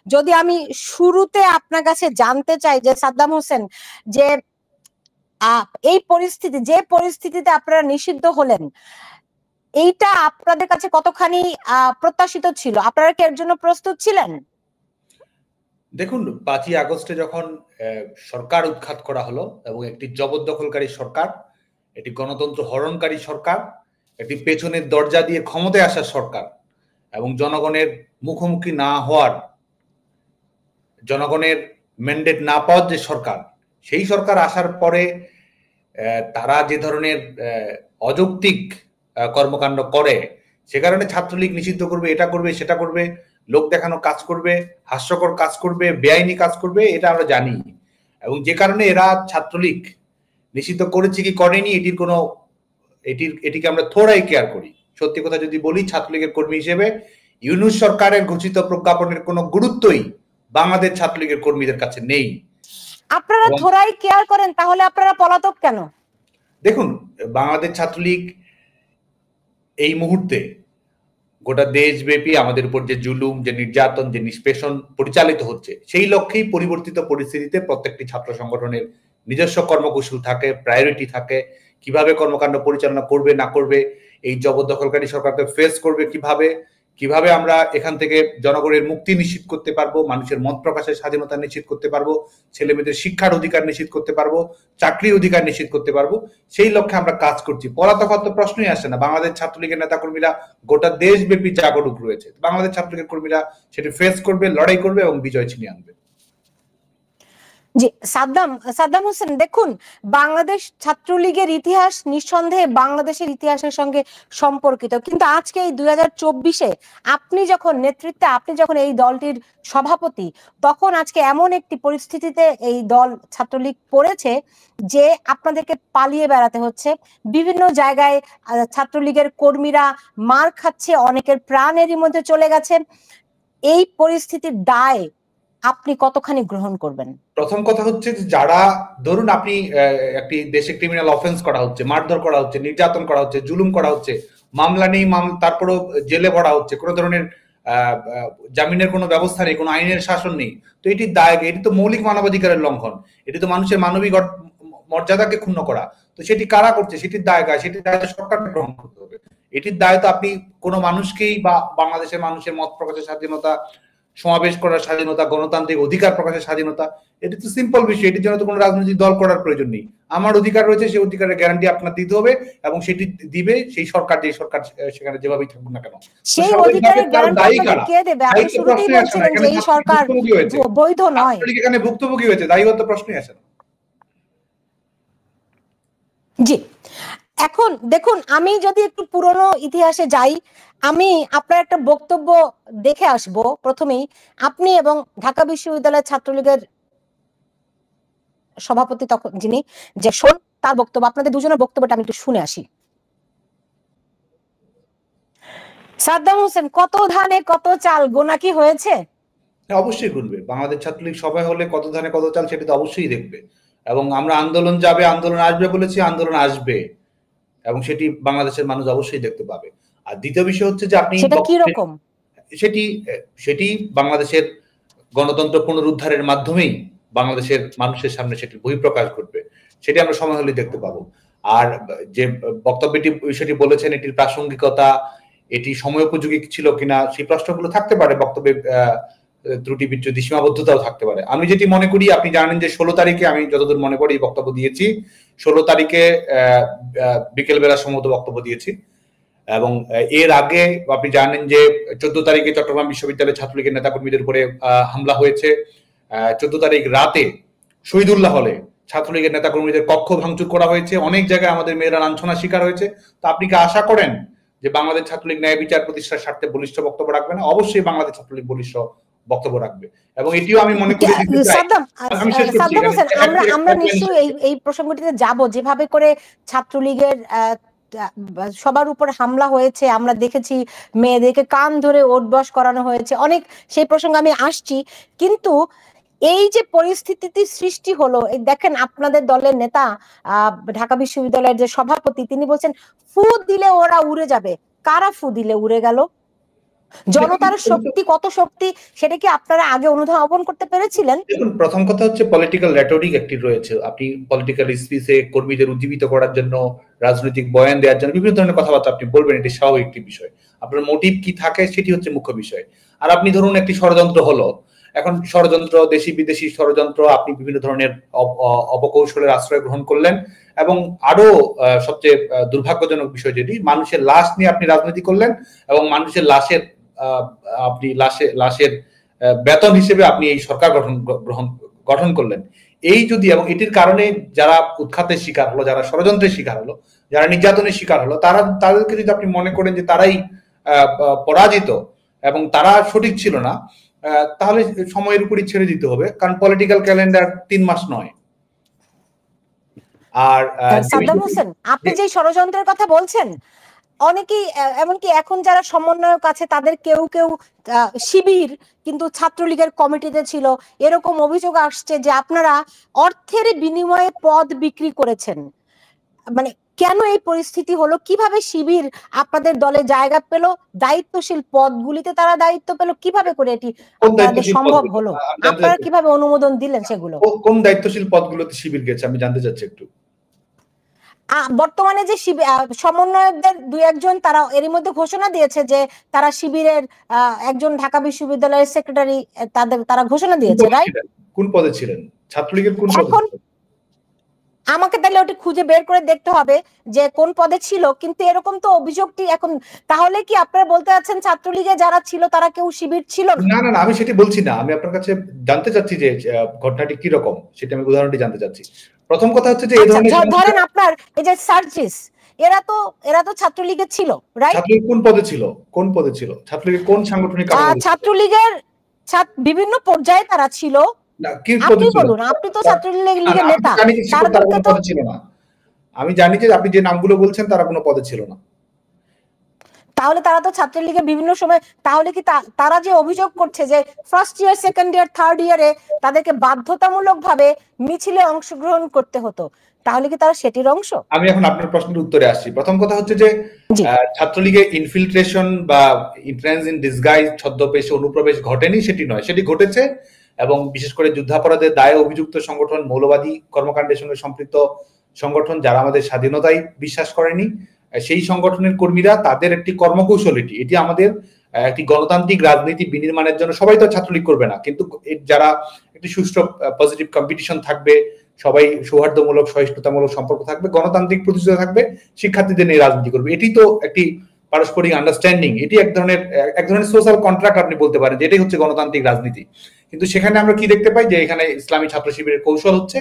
যদি আমি শুরুতে আপনার কাছে জানতে চাই যে সাদ্দাম হোসেন, যে এই পরিস্থিতি, যে পরিস্থিতিতে আপনারা নিষিদ্ধ হলেন, এইটা আপনাদের কাছে কতখানি প্রত্যাশিত ছিল? আপনারা কি এর জন্য প্রস্তুত ছিলেন? দেখুন, 5ই আগস্টে যখন সরকার উৎখাত করা হলো এবং একটি জবরদখলকারী সরকার, একটি গণতন্ত্র হরণকারী সরকার, একটি পেছনের দরজা দিয়ে ক্ষমতায় আসা সরকার এবং জনগণের মুখোমুখি না হওয়ার, জনগণের ম্যান্ডেট না পাওয়ার যে সরকার, সেই সরকার আসার পরে তারা যে ধরনের অযৌক্তিক কর্মকাণ্ড করে, সে কারণে ছাত্রলীগ নিষিদ্ধ করবে, এটা করবে, সেটা করবে, লোক দেখানো কাজ করবে, হাস্যকর কাজ করবে, বেআইনি কাজ করবে, এটা আমরা জানি। এবং যে কারণে এরা ছাত্রলীগ নিষিদ্ধ করেছে কি করেনি এটিকে আমরা থোড়াই কেয়ার করি। সত্যি কথা যদি বলি, ছাত্রলীগের কর্মী হিসেবে ইউনূস সরকারের ঘোষিত প্রজ্ঞাপনের কোনো গুরুত্বই বাংলাদেশ ছাত্রলীগের কর্মীদের কাছে নেই। আপনারা থোড়াই কেয়ার করেন, তাহলে আপনারা পলাতক কেন? দেখুন, বাংলাদেশ ছাত্রলীগ এই মুহূর্তে গোটা দেশব্যাপী আমাদের উপর যে জুলুম, যে নির্যাতন, যে নিষ্পেষণ পরিচালিত হচ্ছে, সেই লক্ষ্যেই পরিবর্তিত পরিস্থিতিতে প্রত্যেকটি ছাত্র সংগঠনের নিজস্ব কর্মকৌশল থাকে, প্রায়োরিটি থাকে, কিভাবে কর্মকাণ্ড পরিচালনা করবে না করবে, এই জবরদখলকারী সরকারকে ফেস করবে কিভাবে আমরা এখান থেকে জনগণের মুক্তি নিশ্চিত করতে পারবো, মানুষের মত প্রকাশের স্বাধীনতা নিশ্চিত করতে পারবো, ছেলে মেয়েদের শিক্ষার অধিকার নিশ্চিত করতে পারবো, চাকরির অধিকার নিশ্চিত করতে পারবো, সেই লক্ষ্যে আমরা কাজ করছি। পলাতক হওয়ার তো প্রশ্নই আসে না। বাংলাদেশ ছাত্রলীগের নেতাকর্মীরা গোটা দেশব্যাপী জাগরুক রয়েছে। বাংলাদেশ ছাত্রলীগের কর্মীরা সেটি ফেস করবে, লড়াই করবে এবং বিজয় ছিনিয়ে আনবে। জি, সাদ্দাম হোসেন, দেখুন, বাংলাদেশ ছাত্রলীগের ইতিহাস নিঃসন্দেহে বাংলাদেশের ইতিহাসের সঙ্গে সম্পর্কিত, কিন্তু আজকে এই 2024-এ আপনি যখন এই দলটির সভাপতি, তখন আজকে এমন একটি পরিস্থিতিতে এই দল ছাত্রলীগ পড়েছে যে আপনাদেরকে পালিয়ে বেড়াতে হচ্ছে। বিভিন্ন জায়গায় ছাত্রলীগের কর্মীরা মার খাচ্ছে, অনেকের প্রাণ এরই মধ্যে চলে গেছে। এই পরিস্থিতির দায় আপনি কতখানি গ্রহণ করবেন? প্রথম কথা হচ্ছে যে, যারা ধরুন আপনি একটি দেশে ক্রিমিনাল অফেন্স করা হচ্ছে, মারধর করা হচ্ছে, নির্যাতন করা হচ্ছে, জুলুম করা হচ্ছে, মামলা নেই, তারপরেও জেলে ভরা হচ্ছে, কোনো ধরনের জামিনের কোনো ব্যবস্থা নেই, কোনো আইনের শাসন নেই, তো এটি দায়, এটি তো মৌলিক মানবাধিকারের লঙ্ঘন, এটি তো মানুষের মানবিক মর্যাদাকে ক্ষুণ্ণ করা। তো সেটি কারা করছে, সেটির দায় সরকারকে গ্রহণ করতে হবে। এটির দায় তো আপনি কোনো মানুষকেই, বা বাংলাদেশের মানুষের মত প্রকাশের স্বাধীনতা, সমাবেশ করার স্বাধীনতা, গণতান্ত্রিক অধিকার প্রকাশের স্বাধীনতা, এটি তো সিম্পল বিষয়। এটির জন্য তো কোনো রাজনৈতিক দল করার প্রয়োজন নেই। আমার অধিকার রয়েছে, সেই অধিকারের গ্যারান্টি আপনার দিতে হবে, এবং সেটি দিবে সেই সরকার, যে সরকার সেখানে যেভাবেই থাকুক না কেন। সেই অধিকারের গ্যারান্টি কে দেবে? আপনি শুরুতেই বলছিলেন যে এই সরকার বৈধ নয়। এখানে ভুক্তভোগী হয়েছে, দায়ী হতে প্রশ্নই আসে না। জি, এখন দেখুন, আমি যদি একটু পুরনো ইতিহাসে যাই, আমি আপনার একটা বক্তব্য দেখে আসব। প্রথমেই আপনি এবং ঢাকা বিশ্ববিদ্যালয়ের ছাত্রলীগের সভাপতি তখন যিনি, যে তার বক্তব্য, আপনাদের দুজনের বক্তব্যটা আমি একটু শুনে আসি। সাদ্দাম হোসেন, কত ধানে কত চাল গোনা কি হয়েছে? অবশ্যই গুনবে। বাংলাদেশ ছাত্রলীগ সবাই হলে কত ধানে কত চাল সেটা তো অবশ্যই দেখবে, এবং আমরা আন্দোলন যাবে, আন্দোলন আসবে বলেছি, আন্দোলন আসবে, এবং সেটি বাংলাদেশের মানুষ অবশ্যই দেখতে পাবে। আর দ্বিতীয় বিষয় হচ্ছে যে, আপনি সেটা কি রকম? সেটি বাংলাদেশের গণতন্ত্র পুনরুদ্ধারের মাধ্যমেই বাংলাদেশের মানুষের সামনে সেটি বহিঃপ্রকাশ ঘটবে, সেটি আমরা সময় হলে দেখতে পাবো। আর যে বক্তব্যটি সেটি বলেছেন, এটির প্রাসঙ্গিকতা, এটি সময়োপযোগী ছিল কিনা, সেই প্রশ্নগুলো থাকতে পারে, বক্তব্যে ত্রুটি বিচ্যুতি, সীমাবদ্ধতাও থাকতে পারে। আমি যেটি মনে করি, আপনি জানেন যে 16 তারিখে আমি যতদূর মনে করি বক্তব্য দিয়েছি, 16 তারিখে বিকেল বেলা সম্ভবত বক্তব্য দিয়েছি, এবং এর আগে আপনি জানেন যে 14 তারিখে চট্টগ্রাম বিশ্ববিদ্যালয়ের ছাত্রলীগের নেতাকর্মীদের উপরে হামলা হয়েছে। 14 তারিখ রাতে শহীদুল্লাহ হলে ছাত্রলীগের নেতাকর্মীদের কক্ষ ভাঙচুর করা হয়েছে, অনেক জায়গায় আমাদের মেয়েরা লাঞ্ছনার শিকার হয়েছে। তো আপনি কি আশা করেন যে বাংলাদেশ ছাত্রলীগ ন্যায় বিচার প্রতিষ্ঠার স্বার্থে বলিষ্ঠ বক্তব্য রাখবে না? অবশ্যই বাংলাদেশ ছাত্রলীগ বলিষ্ঠ বক্তব্য রাখবে, এবং এটিও আমি মনে করি আমরা নিশ্চয়ই এই প্রসঙ্গটিতে যাব, যেভাবে করে ছাত্রলীগের সবার উপর হামলা হয়েছে, আমরা দেখেছি মেয়েদেরকে কান ধরে ওঠবস করানো হয়েছে, অনেক সেই প্রসঙ্গে আমি আসছি। কিন্তু এই যে পরিস্থিতি সৃষ্টি হলো, এই দেখেন আপনাদের দলের নেতা ঢাকা বিশ্ববিদ্যালয়ের যে সভাপতি, তিনি বলছেন ফু দিলে ওরা উড়ে যাবে। কারা ফু দিলে উড়ে গেল? জনতার শক্তি কত শক্তি সেটা কি আপনারা আগে অনুধাবন করতে পেরেছিলেন? দেখুন, প্রথম কথা হচ্ছে পলিটিক্যাল রেটরিক একটি রয়েছে। আপনি পলিটিক্যাল স্পিচে কর্মীদের উজ্জীবিত করার জন্য, রাজনৈতিক বয়ান দেওয়ার জন্য বিভিন্ন ধরনের কথাবার্তা আপনি বলবেন, এটি স্বাভাবিক একটি বিষয়। আপনার মোটিভ কি থাকে সেটি হচ্ছে মুখ্য বিষয়। আর আপনি ধরুন একটি ষড়যন্ত্র হলো, এখন ষড়যন্ত্র, দেশি বিদেশি ষড়যন্ত্র, আপনি বিভিন্ন ধরনের অপকৌশলের আশ্রয় গ্রহণ করলেন, এবং আরো সবচেয়ে দুর্ভাগ্যজনক বিষয় যেটি, মানুষের লাশ নিয়ে আপনি রাজনীতি করলেন, এবং মানুষের লাশের আপনি লাশের বেতন হিসেবে আপনি এই সরকার গঠন করলেন। এই যদি, এবং এটির কারণে যারা উৎখাতের শিকার হলো, যারা ষড়যন্ত্রের শিকার হলো, যারা নির্যাতনের শিকার হলো, তাদেরকে যদি আপনি মনে করেন যে তারাই পরাজিত এবং তারা সঠিক ছিল না, তাহলে সময়ের উপরই ছেড়ে দিতে হবে, কারণ পলিটিক্যাল ক্যালেন্ডার 3 মাস নয়। আর সাদ্দাম হোসেন, আপনি যে ষড়যন্ত্রের কথা বলছেন, অনেকেই এমনকি এখন যারা সমন্বয়ক আছে তাদের কেউ কেউ শিবির কিন্তু ছাত্রলীগের কমিটিতে ছিল, এরকম অভিযোগ আসছে যে আপনারা অর্থের বিনিময়ে পদ বিক্রি করেছেন। মানে কেন এই পরিস্থিতি হলো, কিভাবে শিবির আপনাদের দলে জায়গা পেল, দায়িত্বশীল পদগুলিতে তারা দায়িত্ব পেল, কিভাবে করে এটি সম্ভব হলো, আপনারা কিভাবে অনুমোদন দিলেন সেগুলো? কোন দায়িত্বশীল পদগুলোতে শিবির গেছে আমি জানতে চাচ্ছি একটু। বর্তমানে যে সমন্বয়কদের 2-1 জন তারা এরই মধ্যে ঘোষণা দিয়েছে যে তারা শিবিরের একজন ঢাকা বিশ্ববিদ্যালয়ের সেক্রেটারি, তারা ঘোষণা দিয়েছে, রাইট? কোন পদে ছিলেন? ছাত্রলীগের কোন পদে? এখন আমাকে তাহলে ওটা খুঁজে বের করে দেখতে হবে যে কোন পদে ছিল, কিন্তু এরকম তো অভিযোগটি এখন, তাহলে কি আপনারা বলতে চাচ্ছেন ছাত্রলীগে যারা ছিল তারা কেউ শিবির ছিল না? না, আমি সেটি বলছি না। আমি আপনার কাছে জানতে চাচ্ছি যে ঘটনাটি কি রকম, সেটা আমি উদাহরণটি জানতে চাচ্ছি। প্রথম কথা হচ্ছে যে এই ধরনের, ধরেন আপনার এই যে সার্জিস, এরা তো ছাত্রলীগে ছিল, রাইট? ছাত্রলীগ কোন পদে ছিল? কোন পদে ছিল? ছাত্রলীগের কোন সাংগঠনিক কার্যক্রম? ছাত্রলীগের বিভিন্ন পর্যায়ে তারা ছিল। আপনি বলুন, আপনি তো ছাত্রলীগের নেতা। তারা পদে ছিল না। আমি জানি যে আপনি যে নামগুলো বলছেন তারা কোনো পদে ছিল না। তাহলে তারা তো ছাত্রলীগের বিভিন্ন সময়, তাহলে কি তারা যে অভিযোগ করছে যে first year, second year, third ইয়ারে তাদেরকে বাধ্যতামূলক ভাবে মিছিলে অংশগ্রহণ করতে হতো, তাহলে কি তারা সেটির অংশ? আমি এখন আপনার প্রশ্নের উত্তরে আসছি। প্রথম কথা হচ্ছে যে ছাত্রলীগে ইনফিলট্রেশন বা ইন্ট্রান্স ইন ডিসগাইজ, ছদ্মবেশে অনুপ্রবেশ ঘটেনি সেটি নয়, সেটি ঘটেছে, এবং বিশেষ করে যুদ্ধাপরাধের দায়ে অভিযুক্ত সংগঠন, মৌলবাদী কর্মকাণ্ডের সঙ্গে সম্পৃক্ত সংগঠন, যারা আমাদের স্বাধীনতায় বিশ্বাস করেনি, সেই সংগঠনের কর্মীরা, তাদের একটি কর্মকৌশল এটি আমাদের একটি গণতান্ত্রিক রাজনীতি বিনির্মাণের জন্য। সবাই তো ছাত্রলীগ করবে না, কিন্তু যারা একটি সুষ্ঠু পজিটিভ কম্পিটিশন থাকবে, সবাই সৌহার্দ্যমূলক সহিষ্ণুতামূলক সম্পর্ক থাকবে, গণতান্ত্রিক প্রতিষ্ঠা থাকবে, শিক্ষার্থীদের নিয়ে রাজনীতি করবে, এটি তো একটি পারস্পরিক আন্ডারস্ট্যান্ডিং, এটি এক ধরনের সোশ্যাল কন্ট্রাক্ট আপনি বলতে পারেন, যেটাই হচ্ছে গণতান্ত্রিক রাজনীতি। কিন্তু সেখানে আমরা কি দেখতে পাই যে এখানে ইসলামী ছাত্র শিবিরের কৌশল হচ্ছে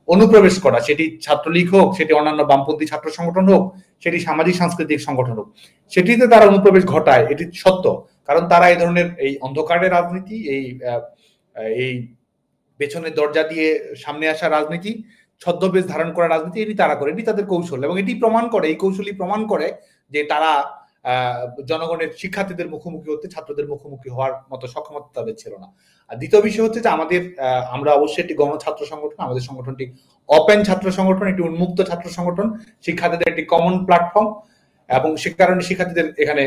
অনুপ্রবেশ করা, সেটি ছাত্রলীগ হোক, সেটি অন্যান্য বামপন্থী ছাত্র সংগঠন হোক, সেটি সামাজিক সাংস্কৃতিক সংগঠন হোক, সেটিতে তারা অনুপ্রবেশ ঘটায়, এটি সত্য। কারণ তারা এই ধরনের এই অন্ধকারের রাজনীতি, এই পেছনের দরজা দিয়ে সামনে আসা রাজনীতি, ছদ্মবেশ ধারণ করা রাজনীতি, এটি তারা করে, এটি তাদের কৌশল, এবং এটি প্রমাণ করে, এই কৌশলই প্রমাণ করে যে তারা জনগণের, শিক্ষার্থীদের মুখোমুখি হতে, ছাত্রদের মুখোমুখি হওয়ার মতো সক্ষমতা তাদের ছিল না। আর দ্বিতীয় বিষয় হচ্ছে যে আমরা অবশ্যই একটি গণছাত্র সংগঠন, আমাদের সংগঠনটি ওপেন ছাত্র সংগঠন, একটি উন্মুক্ত ছাত্র সংগঠন, শিক্ষার্থীদের একটি কমন প্ল্যাটফর্ম, এবং সে কারণে শিক্ষার্থীদের এখানে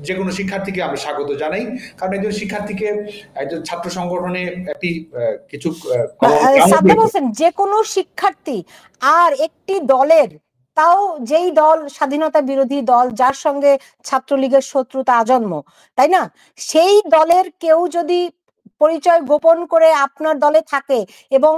যে কোনো শিক্ষার্থীকে আমরা স্বাগত জানাই, কারণ একজন শিক্ষার্থীকে একজন ছাত্র সংগঠনে একটি কিছু যে কোনো শিক্ষার্থী আর একটি দলের, তাও যেই দল স্বাধীনতা বিরোধী দল, যার সঙ্গে ছাত্রলীগের শত্রুতা আজন্ম, তাই না, সেই দলের কেউ যদি পরিচয় গোপন করে আপনার দলে থাকে, এবং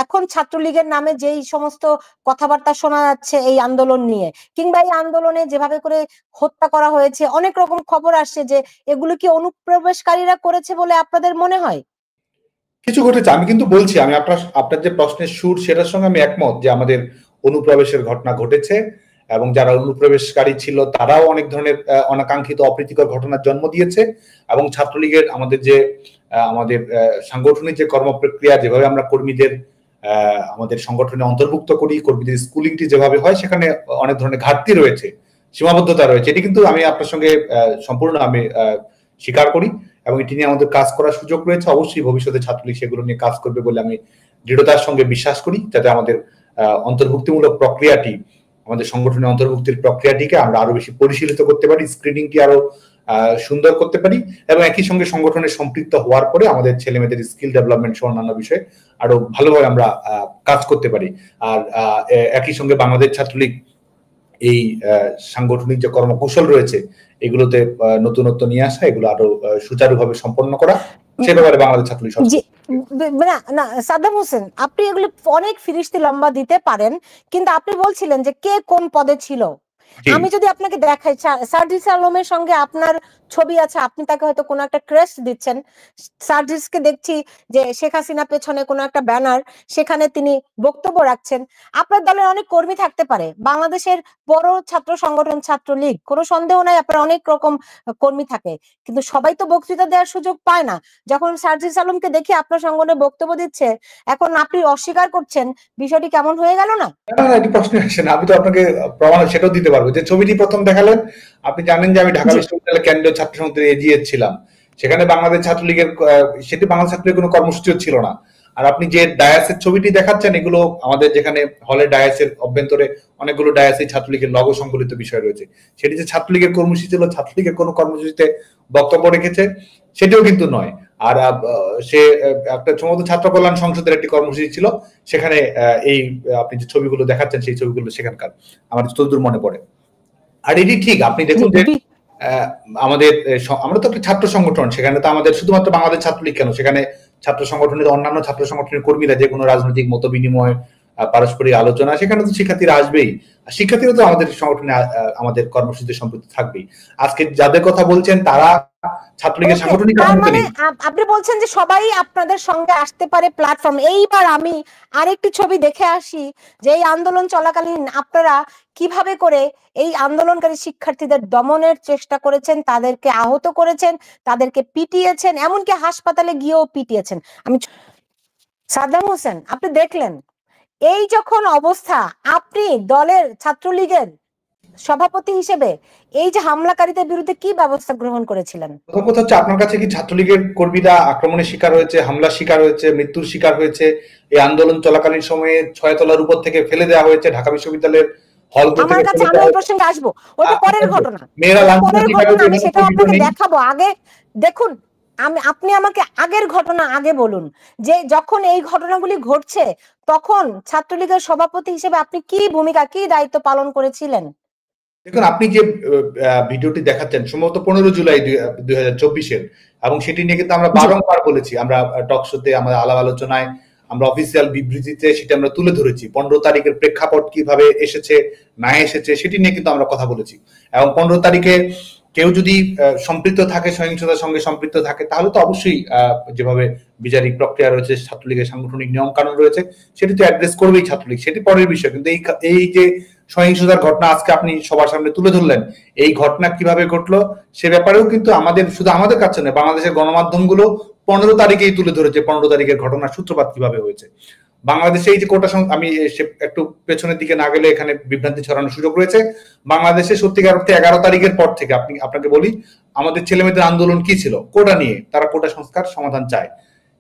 এখন ছাত্রলীগের নামে যেই সমস্ত কথাবার্তা শোনা যাচ্ছে এই আন্দোলন নিয়ে, কিংবা এই আন্দোলনে যেভাবে করে হত্যা করা হয়েছে, অনেক রকম খবর আসছে, যে এগুলো কি অনুপ্রবেশকারীরা করেছে বলে আপনাদের মনে হয়? কিছু ঘটেছে, আমি কিন্তু বলছি, আমি আপনার যে প্রশ্নের সুর, সেটার সঙ্গে আমি একমত যে আমাদের অনুপ্রবেশের ঘটনা ঘটেছে, এবং যারা অনুপ্রবেশকারী ছিল তারাও অনেক ধরনের অনাকাঙ্ক্ষিত অপ্রীতিকর ঘটনার জন্ম দিয়েছে, এবং ছাত্রলীগের আমাদের সাংগঠনিক যে কর্মপ্রক্রিয়া, যেভাবে আমরা কর্মীদের আমাদের সংগঠনে অন্তর্ভুক্ত করি, কর্মীদের স্কুলিংটি যেভাবে হয়, সেখানে অনেক ধরনের ঘাটতি রয়েছে, সীমাবদ্ধতা রয়েছে, এটি কিন্তু আমি আপনার সঙ্গে সম্পূর্ণ আমি স্বীকার করি, এবং এটি নিয়ে আমাদের কাজ করার সুযোগ রয়েছে। অবশ্যই ভবিষ্যতে ছাত্রলীগ সেগুলো নিয়ে কাজ করবে বলে আমি দৃঢ়তার সঙ্গে বিশ্বাস করি, যাতে আমাদের অন্তর্ভুক্তিমূলক প্রক্রিয়াটি, আমাদের সংগঠনের অন্তর্ভুক্তির প্রক্রিয়াটিকে আমরা আরো বেশি পরিশীলিত করতে পারি, স্ক্রিনিংটি আরো সুন্দর করতে পারি এবং একই সঙ্গে সংগঠনে সম্পৃক্ত হওয়ার পরে আমাদের ছেলেমেয়েদের স্কিল ডেভেলপমেন্ট সহ অন্যান্য বিষয়ে আরো ভালোভাবে আমরা কাজ করতে পারি। আর একই সঙ্গে বাংলাদেশ ছাত্রলীগ এই সাংগঠনিক যে কর্মকৌশল রয়েছে এগুলোতে নতুনত্ব নিয়ে আসা, এগুলো আরো সুচারুভাবে সম্পন্ন করা, সে ব্যাপারে বাংলাদেশ ছাত্রলীগ না সাদ্দাম হোসেন, আপনি এগুলো অনেক ফিরিস্তি লম্বা দিতে পারেন, কিন্তু আপনি বলছিলেন যে কে কোন পদে ছিল। আমি যদি আপনাকে দেখাই, সার্জিস আলমের সঙ্গে আপনার ছবি আছে, আপনি তাকে হয়তো কোনো একটা ক্রেস্ট দিচ্ছেন। সার্জিসকে দেখছি যে শেখ হাসিনা পেছনে কোনো একটা ব্যানার, সেখানে তিনি বক্তব্য রাখছেন। আপনার দলের অনেক কর্মী থাকতে পারে, বাংলাদেশের বড় ছাত্র সংগঠন ছাত্রলীগ, কোনো সন্দেহ নাই আপনার অনেক রকম কর্মী থাকে, কিন্তু সবাই তো বক্তৃতা দেওয়ার সুযোগ পায় না। যখন সার্জিস আলমকে দেখি আপনার সংগঠনে বক্তব্য দিচ্ছে, এখন আপনি অস্বীকার করছেন, বিষয়টি কেমন হয়ে গেল না? প্রশ্ন আসে না, আমি তো আপনাকে প্রমাণ সেটাও দিতে পারবো। যে ছবিটি প্রথম দেখালেন, আপনি জানেন যে আমি ঢাকা বিশ্ববিদ্যালয়ের কেন্দ্রীয় ছাত্র সংসদের এজিএস ছিলাম, সেখানে বাংলাদেশ ছাত্রলীগের সেটি বাংলাদেশ ছাত্রলীগের কোনো কর্মসূচিও ছিল না। আর আপনি যে ডায়াসের ছবিটি দেখাচ্ছেন, এগুলো আমাদের যেখানে হলে ডায়াসের অভ্যন্তরে অনেকগুলো ডায়াসে ছাত্রলীগের লগো সংবলিত বিষয় রয়েছে, সেটি যে ছাত্রলীগের কর্মসূচি ছিল, ছাত্রলীগের কোনো কর্মসূচিতে বক্তব্য রেখেছে সেটিও কিন্তু নয়। আর সে একটা সম্ভবত ছাত্র কল্যাণ সংসদের একটি কর্মসূচি ছিল, সেখানে এই আপনি যে ছবিগুলো দেখাচ্ছেন সেই ছবিগুলো সেখানকার আমার যতদূর মনে পড়ে। আর এটি ঠিক, আপনি দেখুন যে আমাদের আমরা তো একটা ছাত্র সংগঠন, সেখানে তো আমাদের শুধুমাত্র বাংলাদেশ ছাত্রলীগ কেন, সেখানে ছাত্র সংগঠনের অন্যান্য ছাত্র সংগঠনের কর্মীরা, যে কোনো রাজনৈতিক মত বিনিময়, পারস্পরিক আলোচনা, সেখানে তো শিক্ষার্থীরা আসবেই, শিক্ষার্থীরা তো আমাদের সংগঠনে আমাদের কর্মসূচিতে সম্পৃক্ত থাকবেই। আজকে যাদের কথা বলছেন তারা ছাত্রলীগের সাংগঠনিক, মানে আপনি বলছেন যে সবাই আপনাদের সঙ্গে আসতে পারে প্ল্যাটফর্ম। এইবার আমি আরেকটি ছবি দেখে আসি যে এই আন্দোলন চলাকালীন আপনারা কিভাবে করে এই আন্দোলনকারী শিক্ষার্থীদের দমনের চেষ্টা করেছেন, তাদেরকে আহত করেছেন, তাদেরকে পিটিয়েছেন, এমনকি হাসপাতালে গিয়েও পিটিয়েছেন। আমি সাদ্দাম হোসেন, আপনি দেখলেন এই যখন অবস্থা, আপনি দলের ছাত্রলীগের সভাপতি হিসেবে এই যে হামলাকারীদের বিরুদ্ধে কি ব্যবস্থা গ্রহণ করেছিলেন? প্রথম কথা হচ্ছে, আপনার কাছে কি ছাত্রলীগের কর্মীরা আক্রমণের শিকার হয়েছে, হামলার শিকার হয়েছে, মৃত্যুর শিকার হয়েছে, এই আন্দোলন চলাকালীন সময়ে 6 তলার উপর থেকে ফেলে দেওয়া হয়েছে ঢাকা বিশ্ববিদ্যালয়ের হল থেকে? আমার কাছে আমি ওই প্রসঙ্গে আসবো, ওটা পরের ঘটনা, আমি সেটাও আপনাকে দেখাবো। আগে দেখুন, আপনি আমাকে আগের ঘটনা আগে বলুন, যে যখন এই ঘটনাগুলি ঘটছে তখন ছাত্রলীগের সভাপতি হিসেবে আপনি কি ভূমিকা, কি দায়িত্ব পালন করেছিলেন? দেখুন, আপনি যে ভিডিওটি দেখাচ্ছেন সম্ভবত 15 জুলাই 2024-এর, এবং সেটি নিয়ে কিন্তু আমরা বারংবার বলেছি, আমরা টক শোতে, আমাদের আলাপ আলোচনায়, আমরা অফিসিয়াল বিবৃতিতে সেটা আমরা তুলে ধরেছি। 15 তারিখের প্রেক্ষাপট কিভাবে এসেছে না এসেছে সেটি নিয়ে কিন্তু আমরা কথা বলেছি। এবং 15 তারিখে কেউ যদি সম্পৃক্ত থাকে, সহিংসতার সঙ্গে সম্পৃক্ত থাকে, তাহলে তো অবশ্যই যেভাবে বিচারিক প্রক্রিয়া রয়েছে, ছাত্রলীগের সাংগঠনিক নিয়ম কানুন রয়েছে, সেটি তো অ্যাড্রেস করবেই ছাত্রলীগ, সেটি পরের বিষয়। কিন্তু এই যে সহিংসতার ঘটনা আজকে আপনি সবার সামনে তুলে ধরলেন, এই ঘটনা কিভাবে ঘটলো সে ব্যাপারেও কিন্তু শুধু আমাদের কাছে নয়, বাংলাদেশের গণমাধ্যমগুলো 15 তারিখেই তুলে ধরেছে 15 তারিখের ঘটনার সূত্রপাত কিভাবে হয়েছে। বাংলাদেশে এই যে কোটা, আমি একটু পেছনের দিকে না গেলে এখানে বিভ্রান্তি ছড়ানোর সুযোগ রয়েছে। বাংলাদেশে সত্যিকার অর্থে 11 তারিখের পর থেকে আপনাকে বলি, আমাদের ছেলেমেয়েদের আন্দোলন কি ছিল? কোটা নিয়ে। তারা কোটা সংস্কার সমাধান চায়,